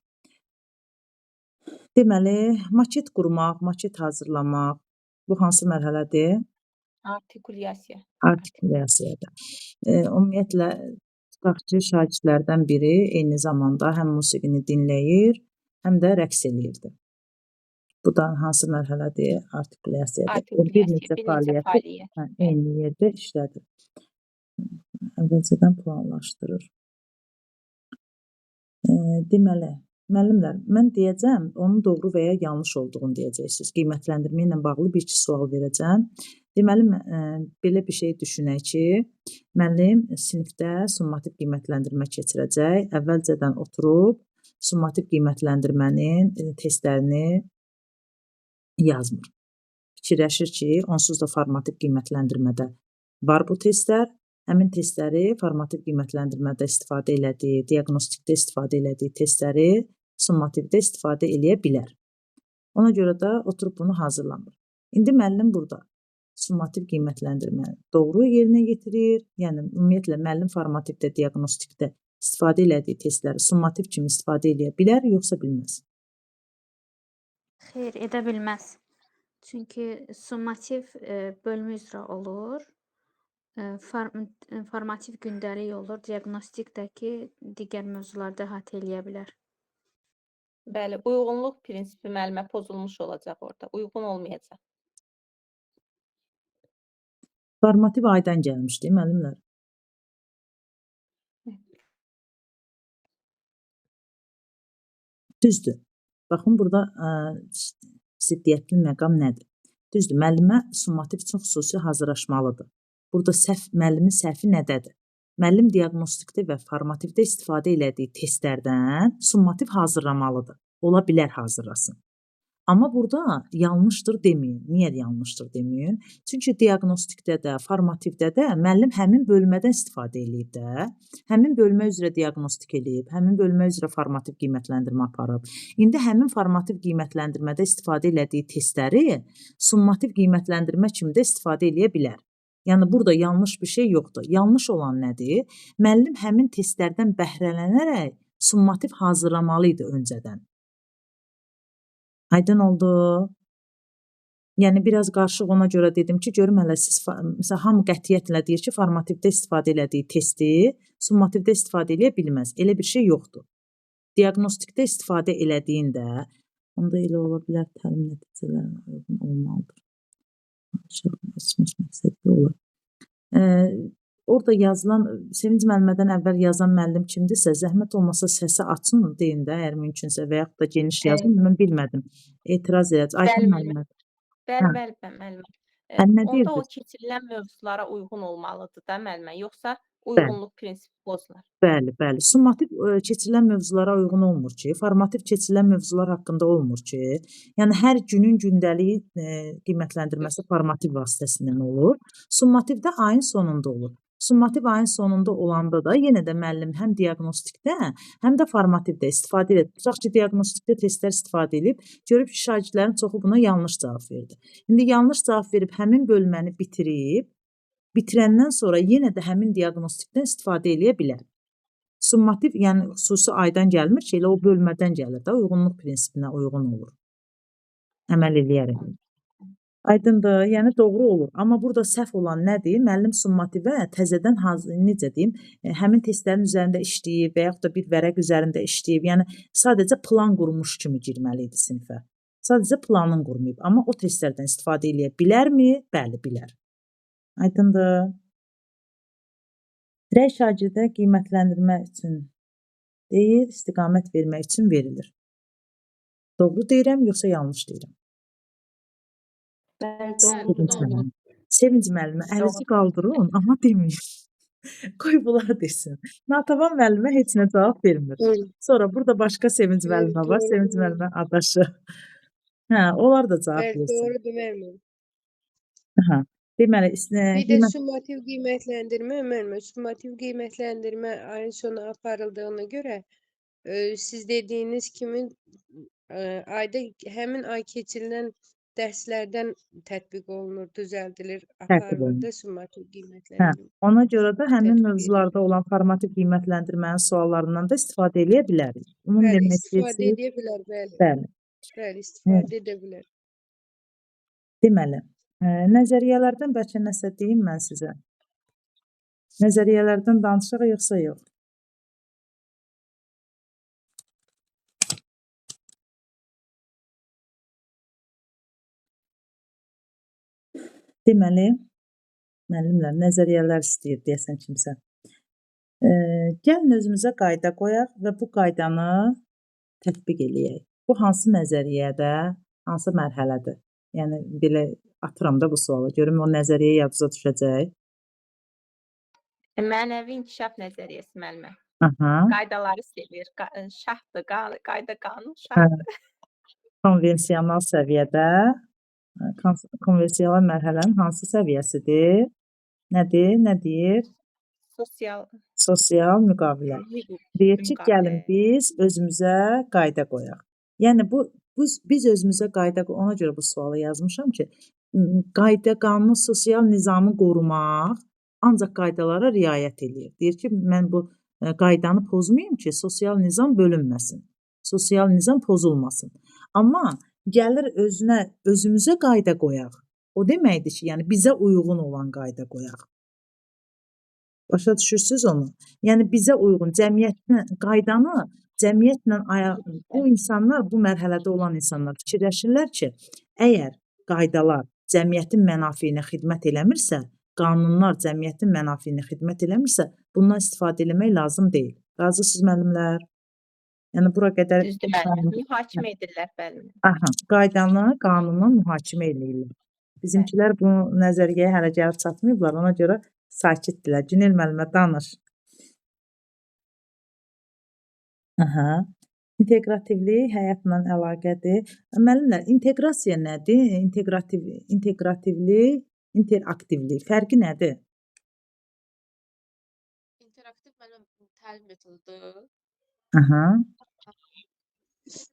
Deməli, maket qurmaq, maket hazırlamaq bu hansı mərhələdir? Artikulyasiya. Artikulyasiyadır. Ümumiyyətlə, tutaqçı şagirdlərdən biri eyni zamanda həm musiqini dinləyir, həm də rəqs eləyirdi. Bu da hansı mərhələdir? Artikulyasiyadır. Bir neçə fəaliyyəti eyni yerdə işlədir. Əvvəlcədən planlaşdırır. Deməli, müəllimlər, mən deyəcəm, onun doğru və ya yanlış olduğunu deyəcəksiniz. Qiymətləndirmə ilə bağlı bir-iki sual verəcəm. Deməli, belə bir şey düşünək ki, müəllim sinifdə summativ qiymətləndirmə keçirəcək. Əvvəlcədən oturub, summativ qiymətləndirmənin testlərini yazmır. Fikirləşir ki, onsuz da formativ qiymətləndirmədə var bu testlər. Həmin testləri formativ qiymətləndirmədə istifadə elədiyi, diaqnostikdə istifadə elədiyi testləri summativdə istifadə eləyə bilər. Ona görə də oturub bunu hazırlamır. İndi müəllim burada summativ qiymətləndirmə doğru yerinə yetirir. Yəni, ümumiyyətlə, müəllim formativdə, diaqnostikdə istifadə elədiyi testləri summativ kimi istifadə eləyə bilər, yoxsa bilməz? Xeyr, edə bilməz. Çünki summativ bölmə üzrə olur. Formativ gündəlik olur. Diaqnostikdəki digər mövzularda əhatə eləyə bilər. Bəli, uyğunluq prinsipi müəllimə pozulmuş olacaq orada. Uyğun olmayacaq. Formativ aydan gəlmişdi, müəllimlər. Düzdür. Baxın, burada ziddiyyətli məqam nədir? Düzdür, müəllimə summativ üçün xüsusi hazırlaşmalıdır. Burada müəllimin səhvi nədədir? Müəllim diaqnostikdə və formativdə istifadə elədiyi testlərdən summativ hazırlamalıdır. Ola bilər hazırlasın. Amma burada yanlışdır deməyin. Niyə yanlışdır deməyin? Çünki diaqnostikdə də, formativdə də müəllim həmin bölmədən istifadə eləyib də. Həmin bölmə üzrə diaqnostik eləyib, həmin bölmə üzrə formativ qiymətləndirmə aparıb. İndi həmin formativ qiymətləndirmədə istifadə elədiyi testləri summativ qiymətləndirmə kimi də istifadə eləyə bilər. Yəni, burada yanlış bir şey yoxdur. Yanlış olan nədir? Müəllim həmin testlərdən bəhrələnərək summativ hazırlamalı idi öncədən. Aydın oldu. Yəni, biraz qarışıq ona görə dedim ki, görüm hələ siz, məsələn, hamı qətiyyətlə deyir ki, formativdə istifadə elədiyi testi summativdə istifadə eləyə bilməz. Elə bir şey yoxdur. Diaqnostikdə istifadə elədiyində, onda elə ola bilər təlim nəticələrinə uyğun olmalıdır. Məqsədli olur. Orada yazılan, Sevinc müəllimədən əvvəl yazan müəllim kimdirsə, zəhmət olmasa səsi açın, deyin də, əgər mümkünsə və yaxud da geniş yazın, mən bilmədim. Etiraz edəcək. Ayşə müəllimə. Bəli, müəllimə. Onda o keçirilən mövzulara uyğun olmalıdır da müəllimə, yoxsa uyğunluq prinsipi pozular. Bəli. Summativ keçirilən mövzulara uyğun olmur ki, formativ keçirilən mövzular haqqında olmur ki, yəni hər günün gündəliyi qiymətləndirməsi formativ vasitəsindən olur. Summativdə ayın sonunda olur. Summativ ayın sonunda olanda da yenə də müəllim həm diaqnostikdə, həm də formativdə istifadə edir. Tutaq ki, diaqnostikdə testlər istifadə edib, görüb ki, şagirdlərin çoxu buna yanlış cavab verdi. İndi yanlış cavab verib həmin bölməni bitirəndən sonra yenə də həmin diaqnostikdən istifadə eləyə bilər. Summativ, yəni xüsusi aydan gəlmir ki, elə o bölmədən gəlir də, uyğunluq prinsipinə uyğun olur. əməl eləyərək. Aydındır, yəni doğru olur. Amma burada səhv olan nədir? Müəllim summativə təzədən necə deyim, həmin testlərin üzərində işləyib və yaxud da bir vərəq üzərində işləyib. Yəni sadəcə plan qurmuş kimi girməli idi sinifə. Sadəcə planını qurmayıb. Amma o testlərdən istifadə edə bilərmi? Bəli, bilər. Aydındır. Rəy şagirdə qiymətləndirmə üçün deyil, istiqamət vermək üçün verilir. Doğru deyirəm, yoxsa yanlış deyirəm? Bəli, Sevinç doğrudur. müəllimə. Sevinç müəllimə, əlinizi qaldırın, amma deməyin. Qoy bunlar desin. Natəvan müəllimə heç nə cavab vermir. Sonra burada başqa Sevinç müəllimə var. Sevinç müəllimə adaşı. Hə, onlar da cavab Bəli, versin. doğrudur müəllimə. Hə. Deməli, Bir də summativ qiymətləndirmə müəllimə, summativ qiymətləndirmə ayın sonu aparıldığına görə siz dediyiniz kimi ayda həmin ay keçirilən dərslərdən tətbiq olunur, düzəldilir, aparılır da summativ Hə, qiymətləndirmə. ona görə də həmin Tətbiq mövzularda olan formativ qiymətləndirmənin suallarından da istifadə edə bilərik. Ümumi Bəli, demək istifadə istəyirsiniz? edə bilər, bəli. Bəli. Bəli, istifadə edə bilər. Deməli, nəzəriyyələrdən bəlkə nəsə deyim mən sizə. Nəzəriyyələrdən danışaq yoxsa yox? Deməli, müəllimlər nəzəriyyələr istəyir deyəsən kimsə. Gəlin özümüzə qayda qoyaq və bu qaydanı tətbiq eləyək. Bu hansı nəzəriyyədə, hansı mərhələdir? Yəni belə atıram da bu sualı. Görüm o nəzəriyyə yadınıza düşəcək. Mənəvi inkişaf nəzəriyyəsi müəllimə. Aha. Qaydaları sevir, şahdır, qayda qanun Hə. şahdır. Konvensional səviyyədə, konvensional mərhələnin hansı səviyyəsidir? Nədir? Nə deyir? Sosial müqavilə. Deyir ki, gəlin biz özümüzə qayda qoyaq. Yəni biz özümüzə qayda ona görə bu sualı yazmışam ki, qayda, qanun, sosial nizamı qorumaq ancaq qaydalara riayət eləyir. Deyir ki, mən bu qaydanı pozmayım ki, sosial nizam bölünməsin. Sosial nizam pozulmasın. Amma gəlir özümüzə qayda qoyaq. O deməkdir ki, yəni bizə uyğun olan qayda qoyaq. Başa düşürsüz onu? Yəni bizə uyğun qaydanı cəmiyyətlə bu insanlar, bu mərhələdə olan insanlar fikirləşirlər ki, əgər qaydalar cəmiyyətin mənafeyinə xidmət eləmirsə, qanunlar cəmiyyətin mənafeyinə xidmət eləmirsə, bundan istifadə eləmək lazım deyil. Razısınız müəllimlər? Yəni bura qədər Düzdür müəllimə, mühakimə edirlər müəllimə. Aha, qaydanı, qanunu mühakimə eləyirlər. Bizimkilər bu nəzəriyyəyə hələ gəlib çatmayıblar, ona görə sakitdirlər. Günel müəllimə danış. Aha. İnteqrativlik həyatla əlaqədir. Müəllimlər, inteqrasiya nədir? İnteqrativlik, interaktivlik fərqi nədir? interaktiv mənim təlim metodudur. Aha.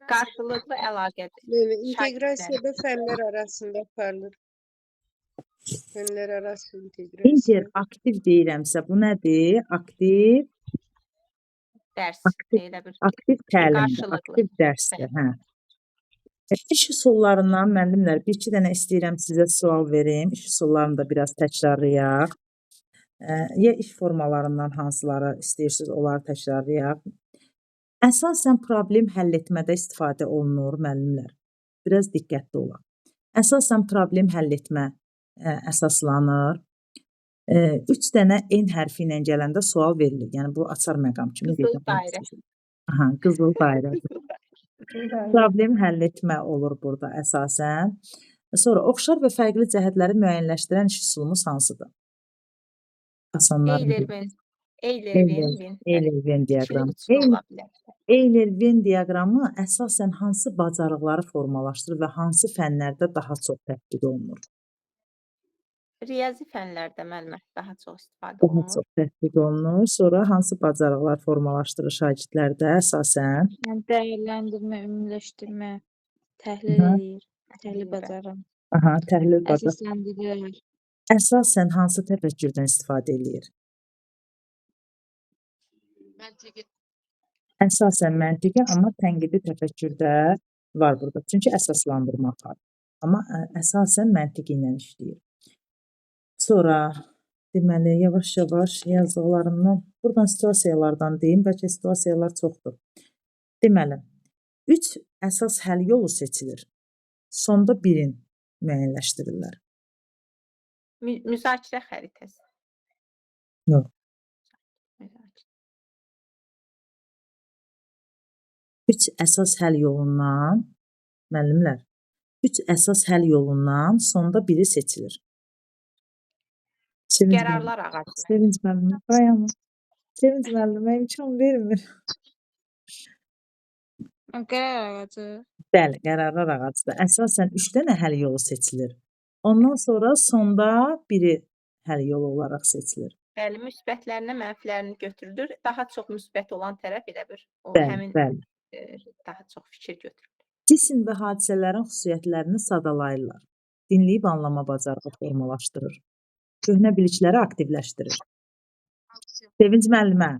Qarşılıqlı əlaqədir. İnteqrasiyada fənlər arasında aparılır. Fənlər arası inteqrasiya. İnteraktiv deyirəmsə, bu nədir? Aktiv Dərs. aktiv təlimdir, aktiv dərsdir. Hə. İş üsullarından müəllimlər, bir-iki dənə istəyirəm sizə sual verim. İş üsullarını da biraz təkrarlayaq. Ya iş formalarından hansıları istəyirsiniz, onları təkrarlayaq. Əsasən problem həll etmədə istifadə olunur müəllimlər. Biraz diqqətli olaq. Əsasən problem həll etmə əsaslanır. 3 dənə N hərfi ilə gələndə sual verilir. Yəni bu açar məqam kimi Qızıl dairə. Aha, qızıl dairədir. Problem həll etmə olur burada əsasən. Sonra oxşar və fərqli cəhətləri müəyyənləşdirən iş üsulumuz hansıdır? Eyler-Venn diaqramı. Eyler-Venn diaqramı əsasən hansı bacarıqları formalaşdırır və hansı fənlərdə daha çox tətbiq olunur? Riyazi fənlərdə müəllimə daha çox istifadə olunur. Daha çox tətbiq olunur. Sonra hansı bacarıqlar formalaşdırır şagirdlərdə əsasən? Yəni dəyərləndirmə, ümumiləşdirmə, təhlil edir, təhlil bacarır. Aha, təhlil bacarır. Əsasləndirir. Əsasən hansı təfəkkürdən istifadə eləyir? Məntiqi. Əsasən məntiqi, amma tənqidi təfəkkürdə var burada. Çünki əsaslandırmaq var. Amma əsasən məntiqi ilə işləyir. Sonra deməli yavaş-yavaş yazdıqlarımdan buradan situasiyalardan deyim, bəlkə situasiyalar çoxdur. Deməli 3 əsas həll yolu seçilir. Sonda birin müəyyənləşdirirlər. Müzakirə xəritəsi. Yox. Müzakirə. 3 əsas həll yolundan müəllimlər 3 əsas həll yolundan sonda biri seçilir. Sevinç müəllim. Qərarlar ağacı. Sevinç müəllim. Dayanın. Sevinç müəllimə imkan vermir. Qərar ağacı. Bəli, qərarlar ağacıdır. Əsasən 3 dənə həll yolu seçilir. Ondan sonra sonda biri həll yolu olaraq seçilir. Bəli, müsbətlərinə mənfilərini götürülür. Daha çox müsbət olan tərəf elə bir o Bəli, həmin bəli. daha çox fikir götürür. Cisim və hadisələrin xüsusiyyətlərini sadalayırlar. Dinləyib anlama bacarığı formalaşdırır. Köhnə bilikləri aktivləşdirir. Sevinç müəllimə.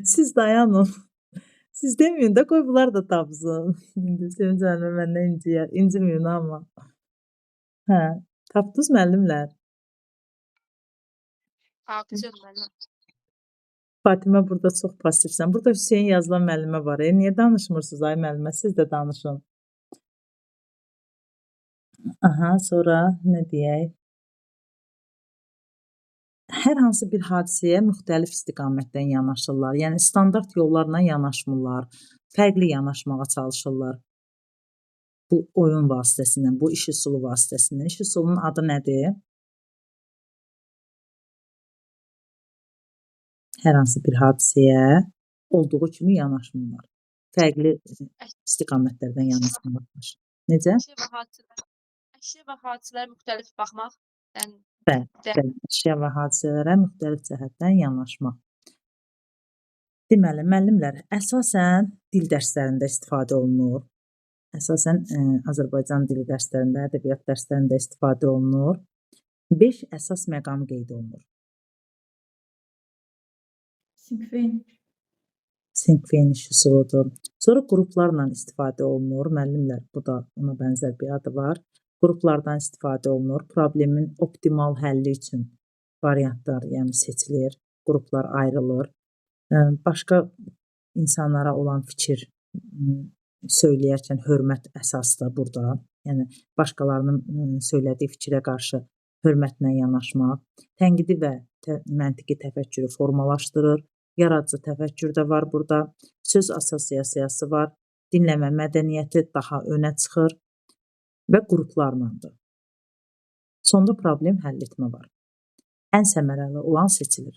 Siz dayanın. Siz deməyin də qoy bunlar da tapsın. İndi Sevinç müəllimə məndən inciyər. İnciməyin amma. Hə, tapdınız müəllimlər. Aksiyon müəllim. Fatimə burada çox passivsən. Burada Hüseyn yazılan müəllimə var. Niyə danışmırsınız ay müəllimə? Siz də danışın. Aha, sonra nə deyək? Hər hansı bir hadisəyə müxtəlif istiqamətdən yanaşırlar. Yəni standart yollarla yanaşmırlar. Fərqli yanaşmağa çalışırlar. Bu oyun vasitəsilə, bu iş üsulu vasitəsilə. İş üsulunun adı nədir? Hər hansı bir hadisəyə olduğu kimi yanaşmırlar. Fərqli istiqamətlərdən yanaşmırlar. Necə? Əşya və hadisələrə müxtəlif baxmaq. Yəni Bəli, əşya və hadisələrə müxtəlif cəhətdən yanaşmaq. Deməli, müəllimlər, əsasən dil dərslərində istifadə olunur. Əsasən Azərbaycan dili dərslərində, ədəbiyyat dərslərində istifadə olunur. 5 əsas məqam qeyd olunur. Sinqven iş üsuludur. Sonra qruplarla istifadə olunur. Müəllimlər, bu da ona bənzər bir adı var. Qruplardan istifadə olunur. Problemin optimal həlli üçün variantlar, yəni seçilir. Qruplar ayrılır. Başqa insanlara olan fikir söyləyərkən hörmət əsasdır burada. Yəni başqalarının söylədiyi fikrə qarşı hörmətlə yanaşmaq, tənqidi və məntiqi təfəkkürü formalaşdırır. Yaradıcı təfəkkür də var burada. Söz assosiasiyası var. Dinləmə mədəniyyəti daha önə çıxır və qruplarlandır. Sonda problem həll etmə var. Ən səmərəli olan seçilir.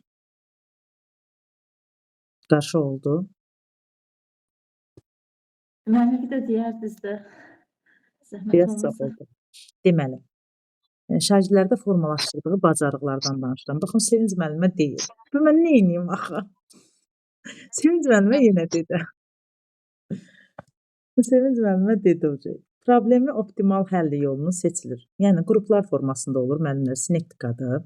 Qarşı oldu. Müəllim də deyərdiniz də. Zəhmət Biraz çox olmasa. oldu. Deməli, şagirdlərdə formalaşdırdığı bacarıqlardan danışıram. Baxın, Sevinç müəllimə deyir. Bu mən nə edeyim axı? Sevinç müəllimə yenə dedi. Sevinç müəllimə dedi hocam. Problemi optimal həlli yolunu seçilir. Yəni qruplar formasında olur, müəllimlər sinekdikadır.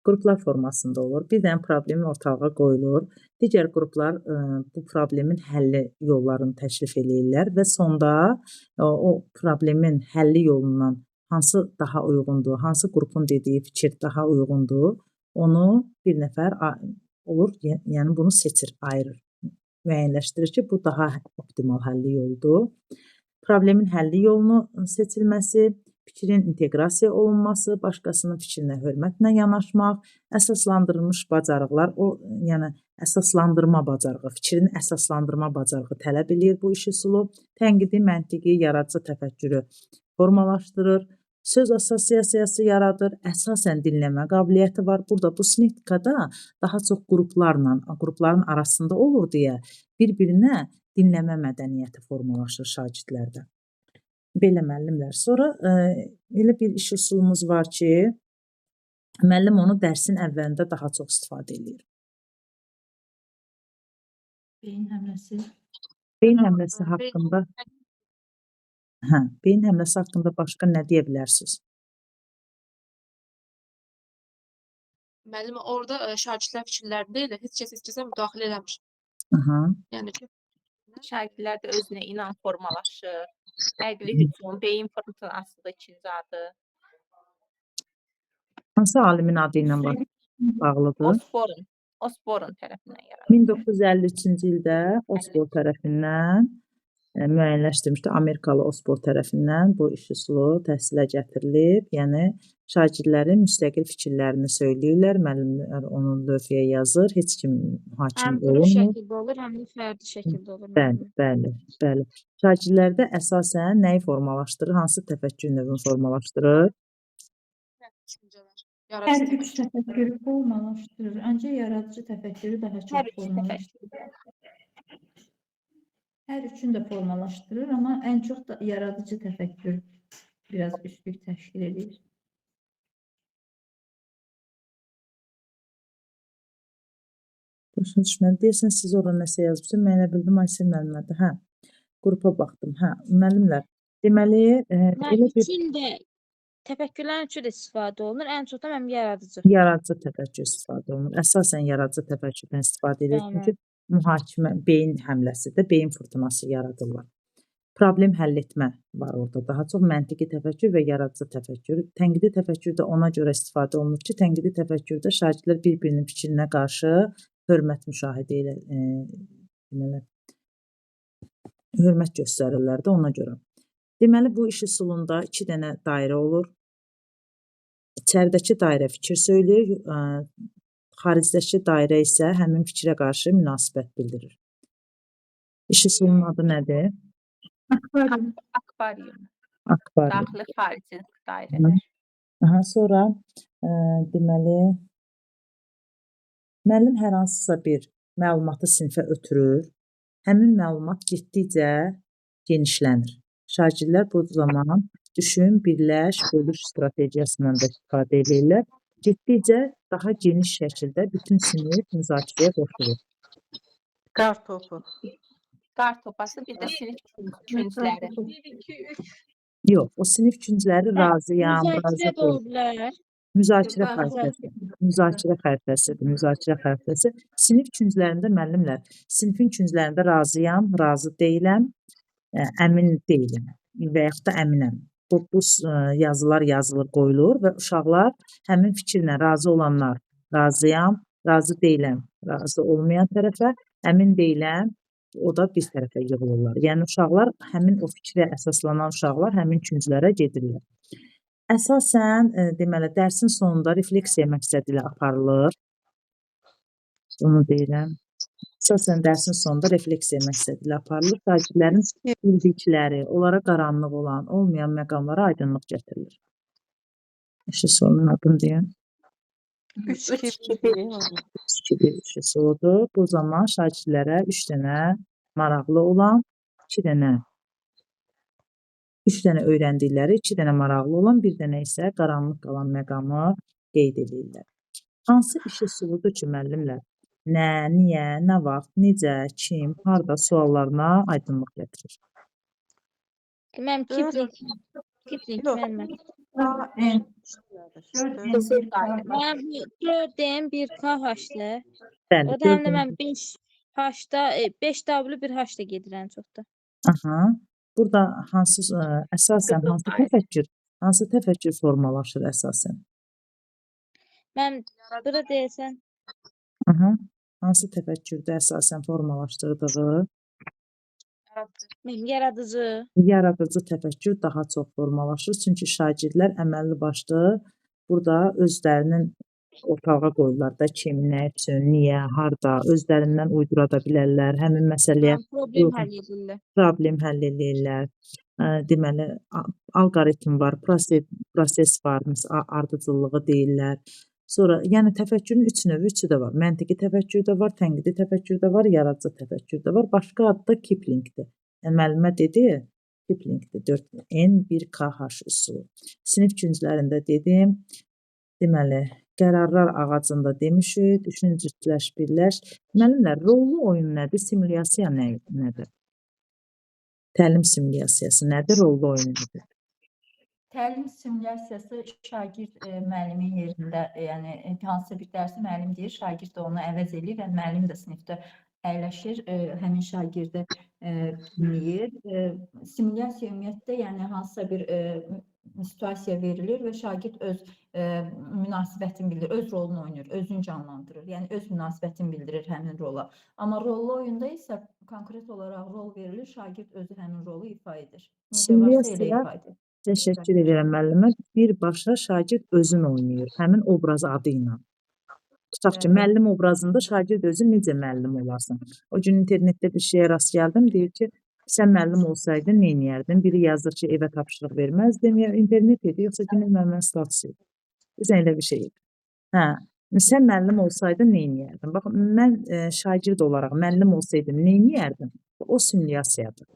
Qruplar formasında olur. Bir dənə problemi ortalığa qoyulur. Digər qruplar bu problemin həlli yollarını təklif eləyirlər və sonda o problemin həlli yolundan hansı daha uyğundur, hansı qrupun dediyi fikir daha uyğundur, onu bir nəfər olur, yəni bunu seçir, ayırır. Müəyyənləşdirir ki, bu daha optimal həlli yoludur. Problemin həlli yolunu seçilməsi, fikrin inteqrasiya olunması, başqasının fikrinə hörmətlə yanaşmaq, əsaslandırılmış bacarıqlar, yəni əsaslandırma bacarığı, fikrin əsaslandırma bacarığı tələb eləyir bu iş üsulu. Tənqidi, məntiqi, yaradıcı təfəkkürü formalaşdırır. Söz assosiasiyası yaradır, əsasən dinləmə qabiliyyəti var. Burada bu sinektikada daha çox qrupların arasında olur deyə bir-birinə dinləmə mədəniyyəti formalaşır şagirdlərdə. Belə müəllimlər. Sonra elə bir iş üsulumuz var ki, müəllim onu dərsin əvvəlində daha çox istifadə edir. Beyin həmləsi. Beyin həmləsi haqqında beyin həmləsi haqqında başqa nə deyə bilərsiniz? Müəllim, orada şagirdlər fikirlərində elə heç kəsə müdaxilə eləmir. Aha. Yəni ki, Şagirdlərdə özünə inam formalaşır. Fərqli hücum, beyin fırtınasıdır ikinci adı. Hansı alimin adı ilə bağlıdır? Osborn tərəfindən yaradılıb. 1953-cü ildə Osborn tərəfindən müəyyənləşdirilmişdi. Amerikalı Osborn tərəfindən bu iş üsulu təhsilə gətirilib. Yəni şagirdlərin müstəqil fikirlərini söyləyirlər, müəllimlər onun lövhəyə yazır, heç kim hakim Həm qrup olmur. şəkildə olur, həm də fərdi şəkildə olur. Bəli, bəli, bəli. Şagirdlərdə əsasən nəyi formalaşdırır? Hansı təfəkkür növünü formalaşdırır? Düşüncələr. Hər Yaradıcı üç təfəkkürü formalaşdırır. Ancaq yaradıcı təfəkkürü daha çox Hər üç formalaşdırır. Hər üçünü də formalaşdırır, amma ən çox da yaradıcı təfəkkür biraz üstlük təşkil edir. Başa düşmədim. Deyəsən siz ora nəsə yazmışsınız. Mən elə bildim Aysel müəllimədir. Hə. Qrupa baxdım. Hə, müəllimlər. Deməli, elə bir üçün də təfəkkürlərin üçün də istifadə olunur. Ən çox da mənim yaradıcı. yaradıcı təfəkkür istifadə olunur. Əsasən yaradıcı təfəkkürdən istifadə edilir. Bəli. Çünki mühakimə, beyin həmləsidir, beyin fırtınası yaradırlar. Problem həll etmə var orada. Daha çox məntiqi təfəkkür və yaradıcı təfəkkür. Tənqidi təfəkkür də ona görə istifadə olunur ki, tənqidi təfəkkürdə şagirdlər bir-birinin fikrinə qarşı hörmət müşahidə ilə deməli hörmət göstərirlər də ona görə. Deməli bu iş üsulunda 2 dənə dairə olur. İçəridəki dairə fikir söyləyir, xaricdəki dairə isə həmin fikrə qarşı münasibət bildirir. İş üsulunun adı nədir? Akvarium. Akvarium. Daxili xarici dairələr. Aha, sonra deməli müəllim hər hansısa bir məlumatı sinifə ötürür. Həmin məlumat getdikcə genişlənir. Şagirdlər bu zaman düşün, birləş, bölüş strategiyasından da istifadə edirlər. Getdikcə daha geniş şəkildə bütün sinif müzakirəyə qoşulur. Qartopu. Qartopası, bir də sinif küncləri. 1, 2, 3. Yox, o sinif küncləri razıyam, razı Müzakirə də deyil. ola bilər. Müzakirə xəritəsi. Müzakirə xəritəsidir. Müzakirə xəritəsi. Sinif künclərində müəllimlər, sinifin künclərində razıyam, razı deyiləm, əmin deyiləm və yaxud da əminəm. Bu yazılar yazılır, qoyulur və uşaqlar həmin fikirlə razı olanlar razıyam, razı deyiləm, razı olmayan tərəfə, əmin deyiləm, o da bir tərəfə yığılırlar. Yəni uşaqlar həmin o fikrə əsaslanan uşaqlar həmin künclərə gedirlər. Əsasən deməli dərsin sonunda refleksiya məqsədi ilə aparılır. Bunu deyirəm. Əsasən dərsin sonunda refleksiya məqsədi ilə aparılır. Şagirdlərin bildikləri, onlara qaranlıq olan, olmayan məqamlara aydınlıq gətirilir. İşi sonunun adını deyən. 3-2-1 işi sonudur. Bu zaman şagirdlərə 3 dənə maraqlı olan, 2 dənə öyrəndikləri, 2 dənə maraqlı olan, 1 dənə isə qaranlıq qalan məqamı qeyd edirlər. Hansı iş üsuludur ki, müəllimlər? Nə, niyə, nə vaxt, necə, kim, harda suallarına aydınlıq gətirir. Mən Kipling müəlliməm. Mən 4N 1KH-dır. Bəli, O da həm də mən 5W 1H da gedir ən çox da. Aha. Burada əsasən hansı təfəkkür formalaşır əsasən? Mən bura deyəsən Aha. Hansı təfəkkürdə əsasən formalaşdırdığı? yaradıcı. Yaradıcı təfəkkür daha çox formalaşır. Çünki şagirdlər əməlli başlı burada özlərinin ortalığa qoyurlar da kim, nə üçün, niyə, harda, özlərindən uydura da bilərlər. Həmin məsələyə problem həll edirlər. Deməli, alqoritm var, proses var, ardıcıllığı deyirlər. Sonra, yəni təfəkkürün 3 növü, 3-ü də var. Məntiqi təfəkkür də var, tənqidi təfəkkür də var, yaradıcı təfəkkür də var. Başqa adı da Kiplingdir. Müəllimə dedi, Kiplingdir, 4N 1KH üsulu. Sinif künclərində dedim, deməli, qərarlar ağacında demişik, düşün, cütləş, birləş. Müəllimlər, rollu oyun nədir, simulyasiya nədir? Təlim simulyasiyası nədir, rollu oyun nədir? Təlim simulyasiyası şagird müəllimin yerində, yəni hansısa bir dərsi müəllim deyir, şagird də onu əvəz edir və müəllim də sinifdə əyləşir, həmin şagirdi dinləyir. Simulyasiya ümumiyyətlə, yəni hansısa bir situasiya verilir və şagird öz münasibətini bildirir, öz rolunu oynayır, özünü canlandırır. Yəni öz münasibətini bildirir həmin rola. Amma rollu oyunda isə konkret olaraq rol verilir, şagird özü həmin rolu ifa edir. Necə varsa elə Simulasiya, ifa edir. təşəkkür edirəm müəllimə. Birbaşa şagird özün oynayır, həmin obraz adı ilə. Tutaq ki, Bəli. müəllim obrazında şagird özü necə müəllim olarsan? O gün internetdə bir şeyə rast gəldim, deyir ki, sən müəllim olsaydın nə edərdin? Biri yazır ki, evə tapşırıq verməzdim, ya internet idi, yoxsa günün müəllimin statusu idi. Bizə elə bir şey idi. Hə, sən müəllim olsaydın nə edərdin? Bax, mən şagird olaraq müəllim olsaydım nə edərdim? O simulyasiyadır.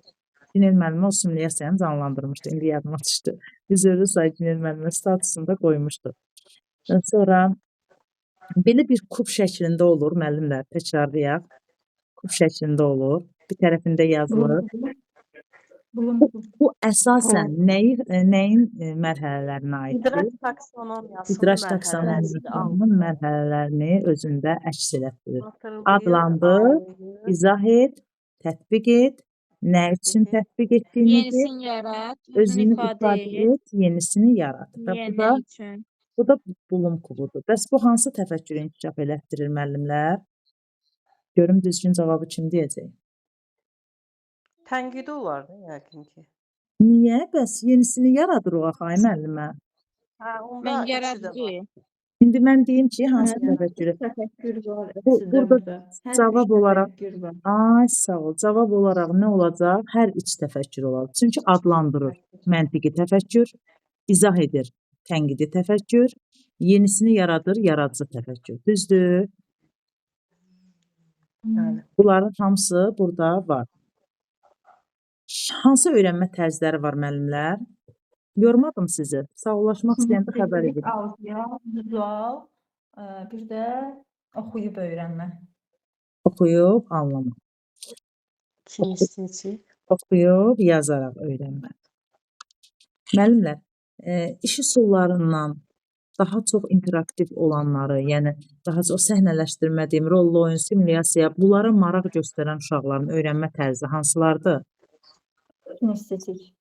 Günel müəllimə o simulyasiyanı canlandırmışdı, indi yadıma düşdü. Biz özü say Günel müəllimə statusunda qoymuşduq. Sonra belə bir kub şəklində olur, müəllimlər, təkrarlayaq. Kub şəklində olur. Bir tərəfində yazılır. Bu əsasən nəyin mərhələlərinə aiddir? İdraç taksonomiyasının İdraç mərhələsidir. taksonomiyasının mərhələlərini özündə əks etdirir. Hatırlayır, Adlandır, anlayır. izah et, tətbiq et, nə üçün tətbiq etdiyini de, Yenisini yarat, özünü özünü ifadə ifadə et. et, yenisini yarat. Və Nə üçün? bu da bulum kubudur. Bəs bu hansı təfəkkürü inkişaf elətdirir müəllimlər? Görüm düzgün cavabı kim deyəcək? Tənqidi olardı yəqin ki. Niyə? Bəs yenisini yaradırıq axı ay müəllimə. Hə, onda Mən ikisi də yaradıcı. var. İndi mən deyim ki, hansı təfəkkürü? Təfəkkür var Bu, sizdə burada burada. Hər cavab üç olaraq, təfəkkür var. ay sağ ol, cavab olaraq nə olacaq? Hər üç təfəkkür olacaq. Çünki adlandırır, məntiqi təfəkkür, izah edir, tənqidi təfəkkür, yenisini yaradır, yaradıcı təfəkkür. Düzdür? Bəli. Bunların hamısı burada var. Hansı öyrənmə tərzləri var müəllimlər? Yormadım sizi. Sağollaşmaq istəyəndə xəbər edin. Audio, vizual, bir də oxuyub öyrənmə. Oxuyub, anlamaq. Kinestetik. Oxuyub, yazaraq öyrənmə. Müəllimlər, iş üsullarından daha çox interaktiv olanları, yəni daha çox səhnələşdirmə deyim, rollu oyun, simulyasiya, bunlara maraq göstərən uşaqların öyrənmə tərzi hansılardır? Kinestetik.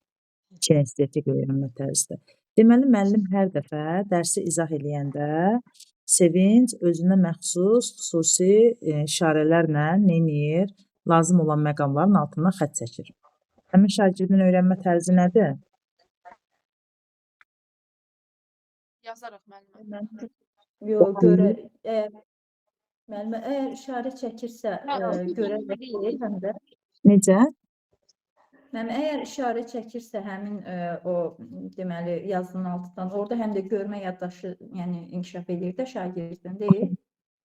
Kinestetik öyrənmə tərzidir. Deməli, müəllim hər dəfə dərsi izah eləyəndə sevinc, özünə məxsus, xüsusi işarələrlə neynir? Lazım olan məqamların altından xətt çəkir. Həmin şagirdin öyrənmə tərzi nədir? Yazaraq müəllimə. Yox, görə müəllimə əgər işarə çəkirsə, görə deyil həm də. Necə? Mənim əgər işarə çəkirsə həmin o deməli yazının altından, orada həm də görmə yaddaşı, yəni inkişaf edir də şagirdin deyil.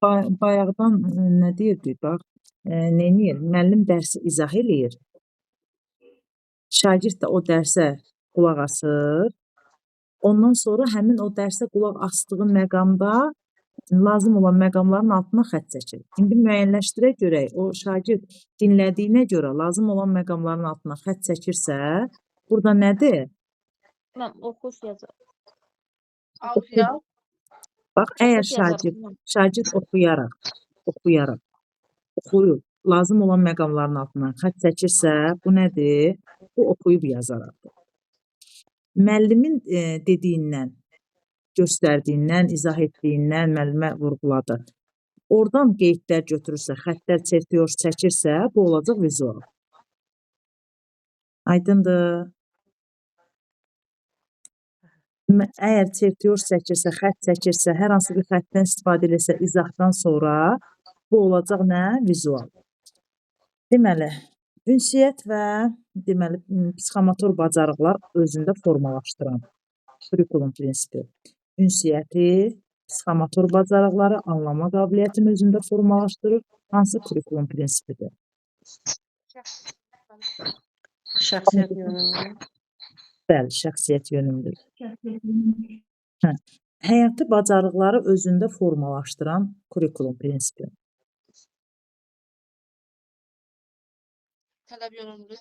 Bayaqdan nə deyirdik? Bax, neyniyir? Müəllim dərsi izah eləyir. Şagird də o dərsə qulaq asır. Ondan sonra həmin o dərsə qulaq asdığı məqamda lazım olan məqamların altına xətt çəkir. İndi müəyyənləşdirək görək, o şagird dinlədiyinə görə lazım olan məqamların altına xətt çəkirsə, burada nədir? Mən oxuş yazar. Audio. Bax, əgər Oxuş yazarıq. şagird oxuyub, lazım olan məqamların altına xətt çəkirsə, bu nədir? Bu oxuyub yazaraqdır. Müəllimin dediyindən, göstərdiyindən, izah etdiyindən müəllimə vurğuladı. Oradan qeydlər götürürsə, xəttlər çəkirsə, bu olacaq vizual. Aydındır. Əgər çertiyor çəkirsə, xətt çəkirsə, hər hansı bir xəttdən istifadə edirsə, izahdan sonra bu olacaq nə? Vizual. Deməli, ünsiyyət və psixomotor bacarıqlar özündə formalaşdıran kurikulum prinsipi. Ünsiyyəti, psixomotor bacarıqları, anlama qabiliyyətini özündə formalaşdırır. Hansı kurikulum prinsipidir? Şəxsiyyət yönümlü. Bəli, şəxsiyyət yönümlü. Həyati bacarıqları özündə formalaşdıran kurikulum prinsipi. Tələb yönümlü.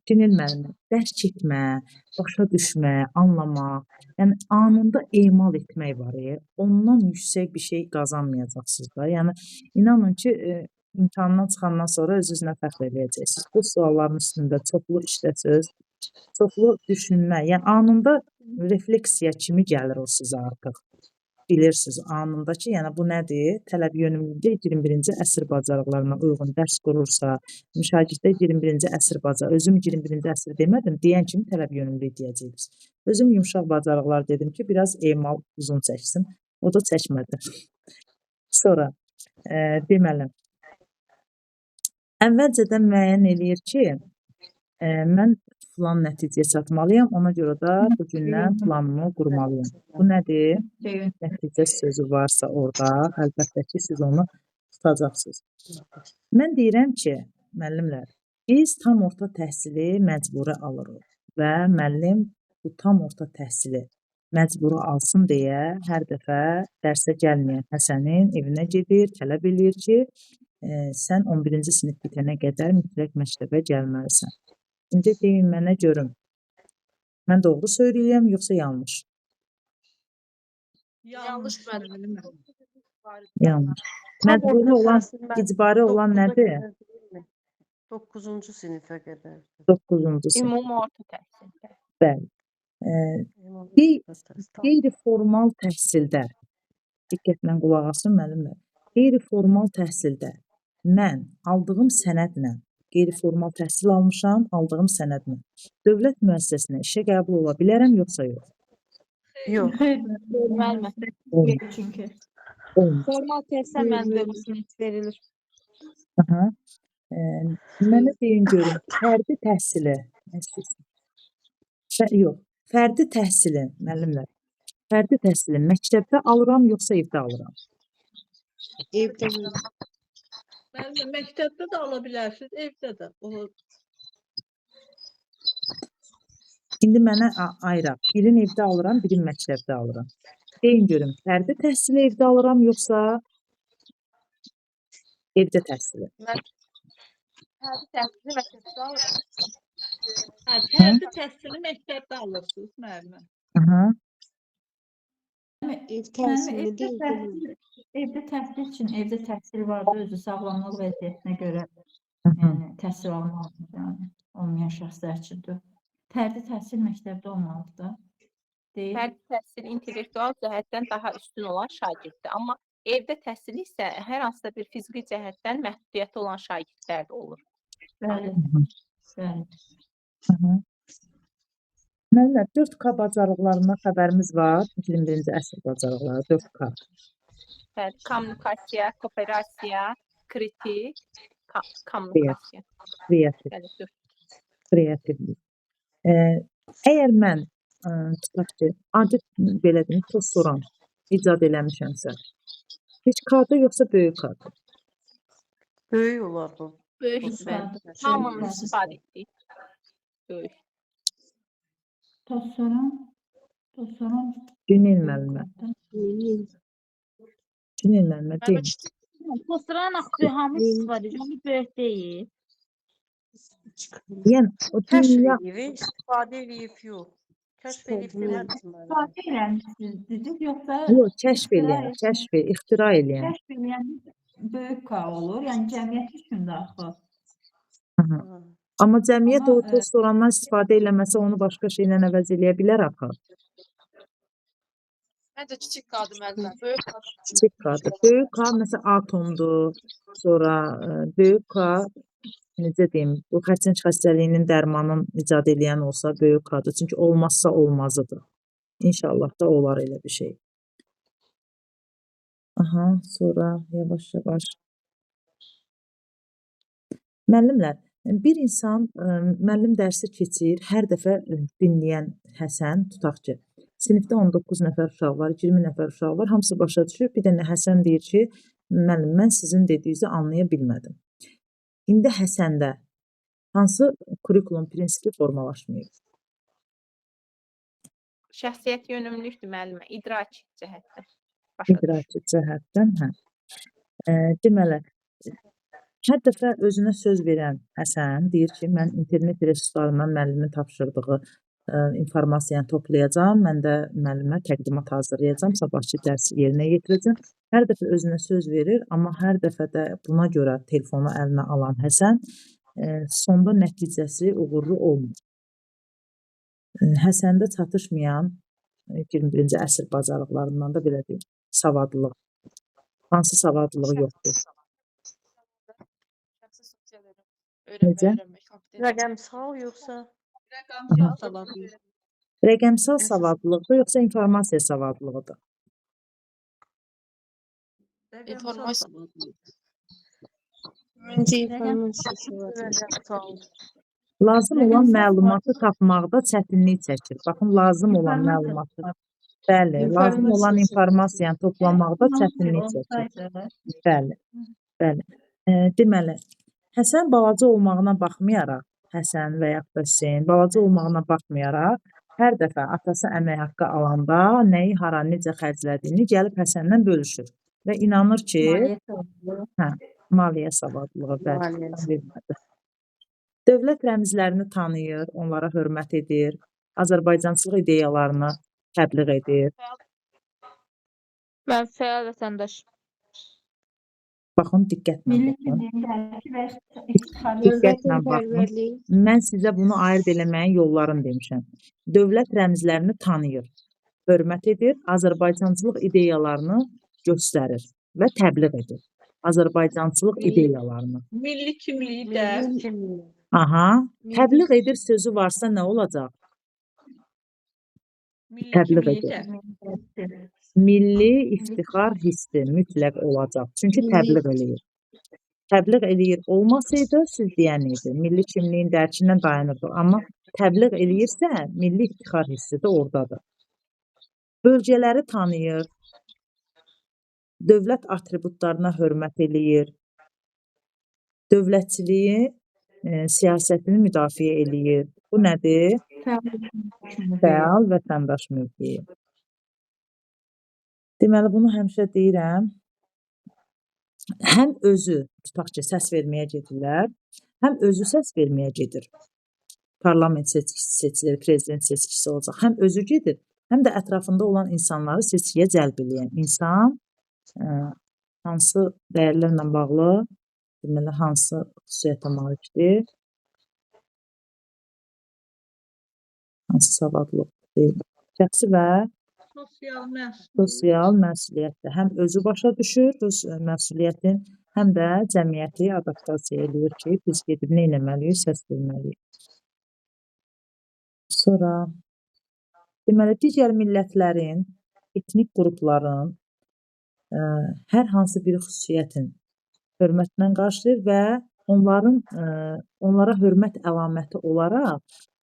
Cinil müəllimə, dərk etmə, başa düşmə, anlamaq, yəni anında emal etmək var. Ondan yüksək bir şey qazanmayacaqsınız da. Yəni inanın ki, imtahandan çıxandan sonra öz-özünə fəxr eləyəcəksiniz. Bu sualların üstündə çoxlu işləsəz, çoxlu düşünmə, yəni anında refleksiya kimi gəlir o sizə artıq. Bilirsiniz anındakı, yəni bu nədir? Tələb yönümlülükdə 21-ci əsr bacarıqlarına uyğun dərs qurursa, müşagirddə 21-ci əsr bacarığı, özüm 21-ci əsr demədim, deyən kimi tələb yönümlülük deyəcəksiniz. Özüm yumşaq bacarıqlar dedim ki, biraz emal uzun çəksin. O da çəkmədi. Sonra deməli, əvvəlcədən müəyyən eləyir ki, mən filan nəticəyə çatmalıyam, ona görə də bu gündən planımı qurmalıyam. Bu nədir? Nəticə sözü varsa orada, əlbəttə ki, siz onu tutacaqsınız. Mən deyirəm ki, müəllimlər, biz tam orta təhsili məcburi alırıq və müəllim bu tam orta təhsili məcburi alsın deyə hər dəfə dərsə gəlməyən Həsənin evinə gedir, tələb eləyir ki, sən 11-ci sinif bitənə qədər mütləq məktəbə gəlməlisən. İndi deyin mənə görüm, mən doğru söyləyirəm, yoxsa yanlış? Yanlış müəllimə. Yanlış. Məcburi olan, icbari olan nədir? 9-cu sinifə qədər. 9-cu sinif. Ümumi orta təhsildə. Bəli. Qeyri-formal təhsildə, diqqətlə qulaq asın müəllimlər, qeyri-formal təhsildə mən aldığım sənədlə, qeyri-formal təhsil almışam, aldığım sənədlə dövlət müəssisəsinə işə qəbul ola bilərəm, yoxsa yox? Yox. Müəllimə. Çünki Olmaz. Formal təhsil məzmununa verilir. Aha. Mənə deyin görün, fərdi təhsili, yox, fərdi təhsili, müəllimlər, fərdi təhsili məktəbdə alıram, yoxsa evdə alıram? Evdə Müəllimə, məktəbdə də ala bilərsiniz, evdə də. İndi mənə ayıraq. Birini evdə alıram, birini məktəbdə alıram. Deyin görüm, fərdi təhsili evdə alıram, yoxsa evdə təhsili? Fərdi təhsili məktəbdə alıram. Fərdi təhsili məktəbdə alırsınız, müəllimə. Aha. ev təhsilini deyil. evdə təhsil üçün evdə təhsil vardı, özü sağlamlıq vəziyyətinə görə yəni təhsil almalıdır, yəni olmayan şəxslər üçündür. Fərdi təhsil məktəbdə olmalıdır. Deyil. Fərdi təhsil intellektual cəhətdən daha üstün olan şagirddir. Amma evdə təhsil isə hər hansısa bir fiziki cəhətdən məhdudiyyəti olan şagirdlər də olur. Bəli. Bəli. Aha. Müəllimlər, 4K bacarıqlarından xəbərimiz var. 21-ci əsr bacarıqları 4K. Bəli, kommunikasiya, kooperasiya, kritik, kommunikasiya. Kreativlik. Əgər mən tutaq ki, adi belə deyim, toz soran icad eləmişəmsə, heç K-da yoxsa böyük K-da? Böyük olar bu. Böyük bəli. Hamının istifadə etdiyi. Böyük. Toz soran Günel müəllimə. Günel müəllimə deyim. Posteran axı hamı istifadə edir, amma böyük deyil. Yəni, o Kəşf dünya... eləyib, istifadə eləyib, yox. Kəşf eləyib demədim mən. istifadə eləmişsiniz, yoxsa Yox, kəşf eləyən, ixtira eləyən. kəşf eləyən böyük K olur, yəni cəmiyyət üçün də axı. Amma cəmiyyət o Amma, toz sorandan istifadə eləməsə onu başqa şeylə əvəz eləyə bilər axı. Məncə kiçik qadın müəllimə, böyük qadın. Kiçik K-dır. Böyük K məsələn atomdur. Sonra böyük K necə deyim, bu xərçəng xəstəliyinin dərmanını icad edən olsa böyük K-dır. Çünki olmazsa olmazıdır. İnşallah da olar elə bir şey. Aha, sonra yavaş-yavaş. Müəllimlər, bir insan müəllim dərsi keçir, hər dəfə dinləyən Həsən, tutaq ki, sinifdə 19 nəfər uşaq var, 20 nəfər uşaq var, hamısı başa düşür. Bir dənə Həsən deyir ki, müəllim, mən sizin dediyinizi anlaya bilmədim. İndi Həsəndə hansı kurikulum prinsipi formalaşmayıb? Şəxsiyyət yönümlülükdür müəllimə, idraki cəhətdən. İdraki cəhətdən, hə. Deməli, Hər dəfə özünə söz verən Həsən deyir ki, mən internet resurslarından müəllimin tapşırdığı informasiyanı toplayacağam, mən də müəllimə təqdimat hazırlayacağam, sabahçı dərsi yerinə yetirəcəm. Hər dəfə özünə söz verir, amma hər dəfə də buna görə telefonu əlinə alan Həsən sonda nəticəsi uğurlu olmur. Həsəndə çatışmayan 21-ci əsr bacarıqlarından da belə deyim, savadlılıq. Hansı savadlılığı yoxdur? Necə? Rəqəmsal yoxsa Rəqəmsal savadlılıq. Rəqəmsal savadlılıqdır, yoxsa informasiya savadlılığıdır? İnformasiya. Məncə informasiya savadlılığı. rəqəmsal? Lazım olan Rəqəmsal məlumatı savadlılıq- tapmaqda çətinlik çəkir. Baxın, lazım olan İnformasiya məlumatı, savadlılığı. bəli, lazım İnformasiya olan savadlılığı. informasiyanı toplamaqda çətinlik çəkir. Bəli, bəli. Deməli, Həsən balaca olmağına baxmayaraq, Həsən və yaxud da Hüseyn balaca olmağına baxmayaraq, hər dəfə atası əmək haqqı alanda nəyi hara necə xərclədiyini gəlib Həsəndən bölüşür və inanır ki, Maliyyə savadlılığı. maliyyə savadlılığı bəli. Maliyyə Bilmədi. Dövlət rəmzlərini tanıyır, onlara hörmət edir, Azərbaycançılıq ideyalarını təbliğ edir. Mən fəal vətəndaş. Baxın, diqqətlə Milli baxın. kimliyin dərki və iftixar Diqqətlə baxın. Vətənpərvərlik. Mən sizə bunu ayırd eləməyin yollarını demişəm. Dövlət rəmzlərini tanıyır, hörmət edir, Azərbaycançılıq ideyalarını göstərir və təbliğ edir. Azərbaycançılıq ideyalarını. Milli kimliyi də Milli kimlik. Aha, təbliğ edir sözü varsa nə olacaq? milli Təbliğ kimliyi edir. də. Milli iftixar hissi mütləq olacaq. Çünki Milli təbliğ eləyir. Təbliğ eləyir olmasaydı, siz deyən idi. Milli kimliyin dərkindən dayanırdı. Amma təbliğ eləyirsə, milli iftixar hissi də oradadır. Bölgələri tanıyır, dövlət atributlarına hörmət eləyir, dövlətçiliyi, siyasətini müdafiə eləyir. Bu nədir? Fəal vətəndaş mövqeyi. Deməli, bunu həmişə deyirəm. Həm özü, tutaq ki, səs verməyə gedirlər, həm özü səs verməyə gedir. Parlament seçkisi seçilir, prezident seçkisi olacaq. Həm özü gedir, həm də ətrafında olan insanları seçkiyə cəlb edən insan hansı dəyərlərlə bağlı, deməli, hansı xüsusiyyətə malikdir, hansı savadlılıq deyil. Şəxsi və Sosial məsul. sosial məsuliyyətdir. Həm özü başa düşür öz məsuliyyətin, həm də cəmiyyəti adaptasiya edir ki, biz gedib nə etməliyik, səs verməliyik. Sonra, deməli, digər millətlərin, etnik qrupların hər hansı bir xüsusiyyətin hörmətlə qarşılayır və onlara hörmət əlaməti olaraq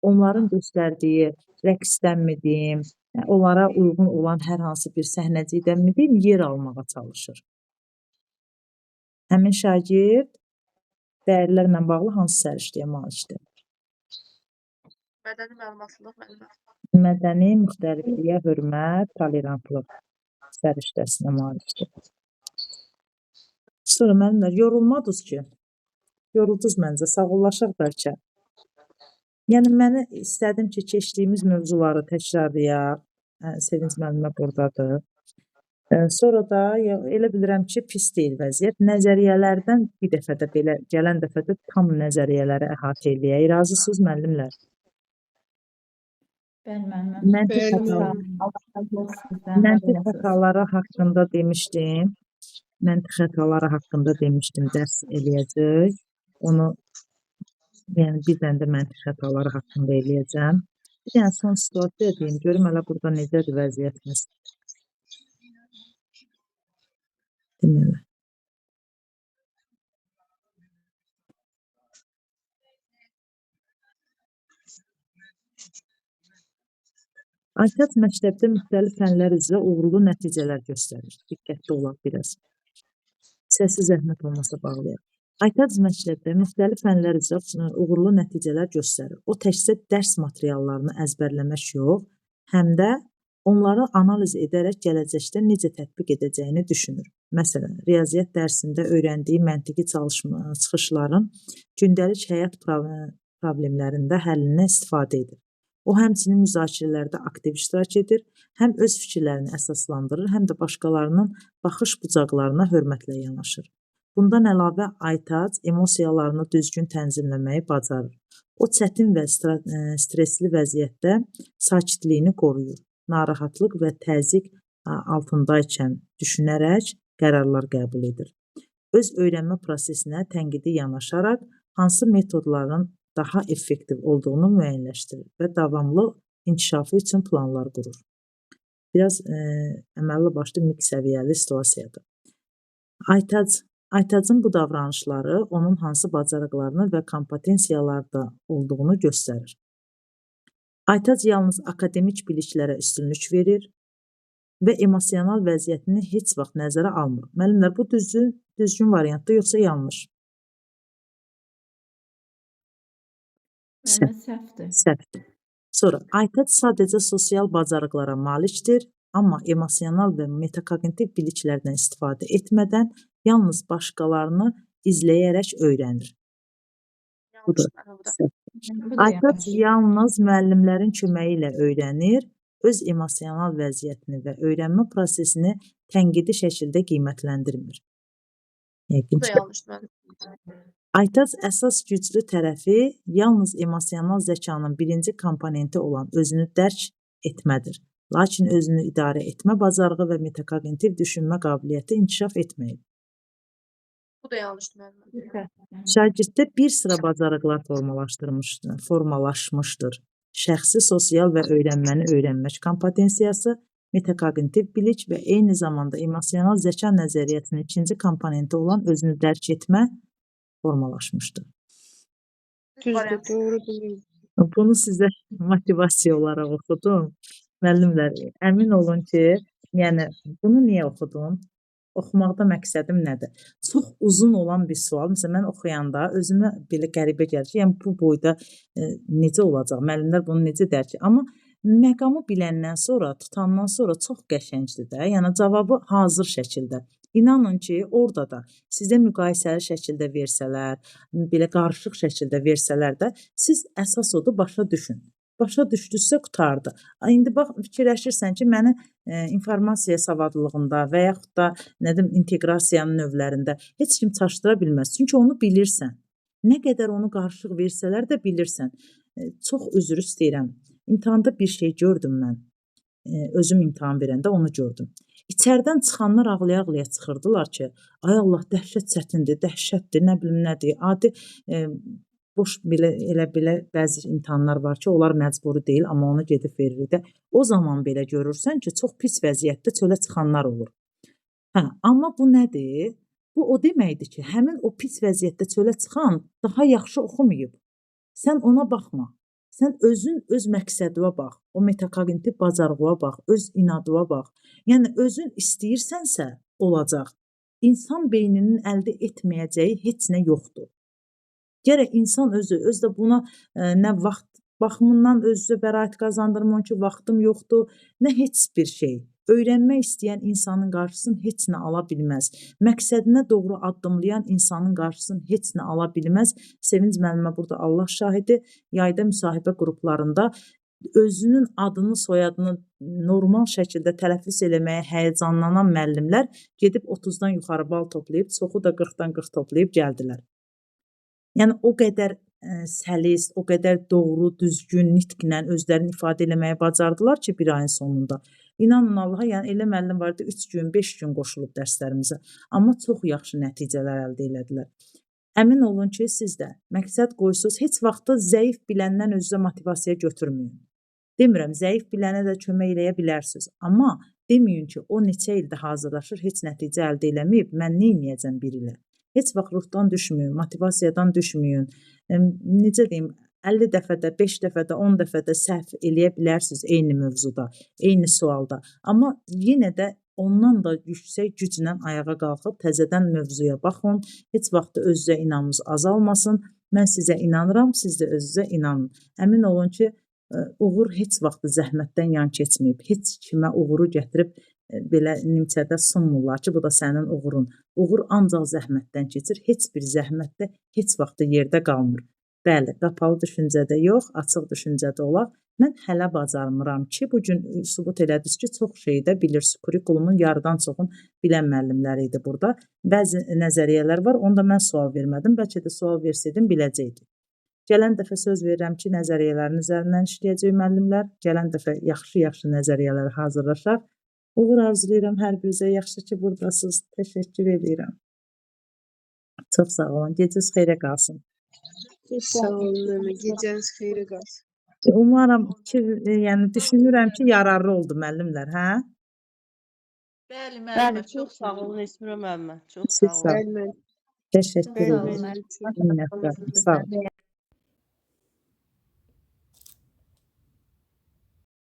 onların göstərdiyi rəqsdənmi deyim, onlara uyğun olan hər hansı bir səhnəcikdənmi deyim, yer almağa çalışır. Həmin şagird dəyərlərlə bağlı hansı səriştəyə malikdir? Mədəni məlumatlılıq müəllimə. Mədəni müxtəlifliyə hörmət, tolerantlıq səriştəsinə malikdir. Sonra müəllimlər, yorulmadınız ki? Yoruldunuz məncə, sağollaşaq bəlkə. Yəni, mənə istədim ki, keçdiyimiz mövzuları təkrarlayaq. Sevinç müəllimə buradadır. Sonra da elə bilirəm ki, pis deyil vəziyyət. Nəzəriyyələrdən bir dəfə də belə, gələn dəfə də tam nəzəriyyələri əhatə eləyək. Razısınız müəllimlər? Bəli, müəllimə. Məntiq xətaları haqqında demişdim. Məntiq xətaları haqqında demişdim, dərs eləyəcək. Onu, yəni bir dənə də məntiq xətaları haqqında eləyəcəm. Bir dənə son situasiya deyim, görüm hələ burada necədir vəziyyətimiz. Deməli. Aytaç məktəbdə müxtəlif fənlər üzrə uğurlu nəticələr göstərir. Diqqətli olaq biraz. Səsi zəhmət olmasa bağlayaq. Aytaç məktəbdə müxtəlif fənlər üzrə uğurlu nəticələr göstərir. O təkcə dərs materiallarını əzbərləmək yox, həm də onları analiz edərək gələcəkdə necə tətbiq edəcəyini düşünür. Məsələn, riyaziyyat dərsində öyrəndiyi məntiqi çıxışların gündəlik həyat problemlərində həllinə istifadə edir. O, həmçinin müzakirələrdə aktiv iştirak edir, həm öz fikirlərini əsaslandırır, həm də başqalarının baxış bucaqlarına hörmətlə yanaşır. Bundan əlavə, Aytac emosiyalarını düzgün tənzimləməyi bacarır. O, çətin və stresli vəziyyətdə sakitliyini qoruyur. Narahatlıq və təzyiq altındaykən düşünərək qərarlar qəbul edir. Öz öyrənmə prosesinə tənqidi yanaşaraq hansı metodların daha effektiv olduğunu müəyyənləşdirir və davamlı inkişafı üçün planlar qurur. Biraz əməlli başlı mix səviyyəli situasiyadır. Aytacın bu davranışları onun hansı bacarıqlarını və kompetensiyalarda olduğunu göstərir. Aytac yalnız akademik biliklərə üstünlük verir və emosional vəziyyətini heç vaxt nəzərə almır. Müəllimlər, bu düzgün variantdır, yoxsa yanlış? Səhvdir. Səhvdir. Sonra, Aytac sadəcə sosial bacarıqlara malikdir, amma emosional və metakognitiv biliklərdən istifadə etmədən yalnız başqalarını izləyərək öyrənir. Yanlış mənim bu da. Bu da Aytac yanlış. yalnız müəllimlərin köməyi ilə öyrənir, öz emosional vəziyyətini və öyrənmə prosesini tənqidi şəkildə qiymətləndirmir. Bu da yanlış mənim. Aytac əsas güclü tərəfi yalnız emosional zəkanın birinci komponenti olan özünü dərk etmədir. Lakin özünü idarə etmə bacarığı və metakognitiv düşünmə qabiliyyəti inkişaf etməyib. Bu da yanlış mənim. Şagirddə bir sıra bacarıqlar formalaşmışdır. Şəxsi, sosial və öyrənməni öyrənmək kompetensiyası, metakognitiv bilik və eyni zamanda emosional zəka nəzəriyyətinin ikinci komponenti olan özünü dərk etmə formalaşmışdır. Düzdür, doğrudur. Bunu sizə motivasiya olaraq oxudum. Müəllimlər, əmin olun ki, yəni bunu niyə oxudum? Oxumaqda məqsədim nədir? Çox uzun olan bir sual. Məsələn, mən oxuyanda özümə belə qəribə gəlir ki, yəni bu boyda necə olacaq? Müəllimlər bunu necə dərk? Amma məqamı biləndən sonra, tutandan sonra çox qəşəngdir də. Yəni cavabı hazır şəkildə. İnanın ki, orada da sizə müqayisəli şəkildə versələr, belə qarışıq şəkildə versələr də, siz əsas odur başa düşün. Başa düşdünüzsə qutardı. İndi bax, fikirləşirsən ki, məni informasiya savadlılığında və yaxud da inteqrasiyanın növlərində heç kim çaşdıra bilməz. Çünki onu bilirsən. Nə qədər onu qarışıq versələr də bilirsən. Çox üzr istəyirəm. İmtahanda bir şey gördüm mən. Özüm imtahan verəndə onu gördüm. İçəridən çıxanlar ağlaya-ağlaya çıxırdılar ki, ay Allah, dəhşət çətindir, dəhşətdir, nə bilim nədir. Adi boş belə bəzi imtahanlar var ki, onlar məcburi deyil, amma onu gedib veririk də. O zaman belə görürsən ki, çox pis vəziyyətdə çölə çıxanlar olur. Amma bu nədir? Bu o deməkdir ki, həmin o pis vəziyyətdə çölə çıxan daha yaxşı oxumayıb. Sən ona baxma. Sən özün öz məqsədinə bax, o metakognitiv bacarığına bax, öz inadına bax. Yəni özün istəyirsənsə olacaq. İnsan beyninin əldə etməyəcəyi heç nə yoxdur. Gərək insan özü də buna nə vaxt baxımından özünə bəraət qazandırmır ki, vaxtım yoxdur, nə heç bir şey. Öyrənmək istəyən insanın qarşısını heç nə ala bilməz. Məqsədinə doğru addımlayan insanın qarşısını heç nə ala bilməz. Sevinc müəllimə burada Allah şahidi, yayda müsahibə qruplarında özünün adını, soyadını normal şəkildə tələffüz eləməyə həyəcanlanan müəllimlər gedib 30-dan yuxarı bal toplayıb, çoxu da 40-dan 40 toplayıb gəldilər. Yəni o qədər səlis, o qədər doğru, düzgün, nitqlə özlərini ifadə eləməyə bacardılar ki, bir ayın sonunda. İnanın Allaha, yəni elə müəllim var idi, 3 gün, 5 gün qoşulub dərslərimizə. Amma çox yaxşı nəticələr əldə elədilər. Əmin olun ki, siz də məqsəd qoysunuz, heç vaxtda zəif biləndən özünüzə motivasiya götürməyin. Demirəm, zəif bilənə də kömək eləyə bilərsiniz. Amma deməyin ki, o neçə ildə hazırlaşır, heç nəticə əldə eləməyib, mən nə edəcəm bir ilə? Heç vaxt ruhdan düşməyin, motivasiyadan düşməyin. Necə deyim, 50 dəfədə, 5 dəfədə, 10 dəfədə səhv eləyə bilərsiniz eyni mövzuda, eyni sualda. Amma yenə də ondan da yüksək güclə ayağa qalxıb təzədən mövzuya baxın. Heç vaxt özünüzə inamınız azalmasın. Mən sizə inanıram, siz də özünüzə inanın. Əmin olun ki, uğur heç vaxt zəhmətdən yan keçməyib. Heç kimə uğuru gətirib belə nimçədə sunmurlar ki, bu da sənin uğurun. Uğur ancaq zəhmətdən keçir. Heç bir zəhmət də heç vaxt yerdə qalmır. Bəli, qapalı düşüncədə yox, açıq düşüncədə olaq. Mən hələ bacarmıram ki, bu gün sübut elədiniz ki, çox şey də bilirsiniz. Kurikulumun yarıdan çoxun bilən müəllimləri idi burada. Bəzi nəzəriyyələr var, onda mən sual vermədim. Bəlkə də sual versəydim biləcəkdim. Gələn dəfə söz verirəm ki, nəzəriyyələrin üzərindən işləyəcək müəllimlər. Gələn dəfə yaxşı-yaxşı nəzəriyyələri hazırlaşaq. Uğur arzulayıram hər birinizə. Yaxşı ki, buradasınız. Təşəkkür edirəm. Çox sağ olun. Gecəniz xeyrə qalsın. Sağ olun Əmə, gecəniz xeyrə qalsın. Umarım ki, yəni düşünürəm ki, yararlı oldu müəllimlər, hə? Bəli, Bəli, müəllimə, çox sağ olun Esmirə müəllimə. Çox Siz sağ olun. sağ olun. Bəli, Təşəkkür Sağ edirəm. olun. Minnətdaram. Sağ olun.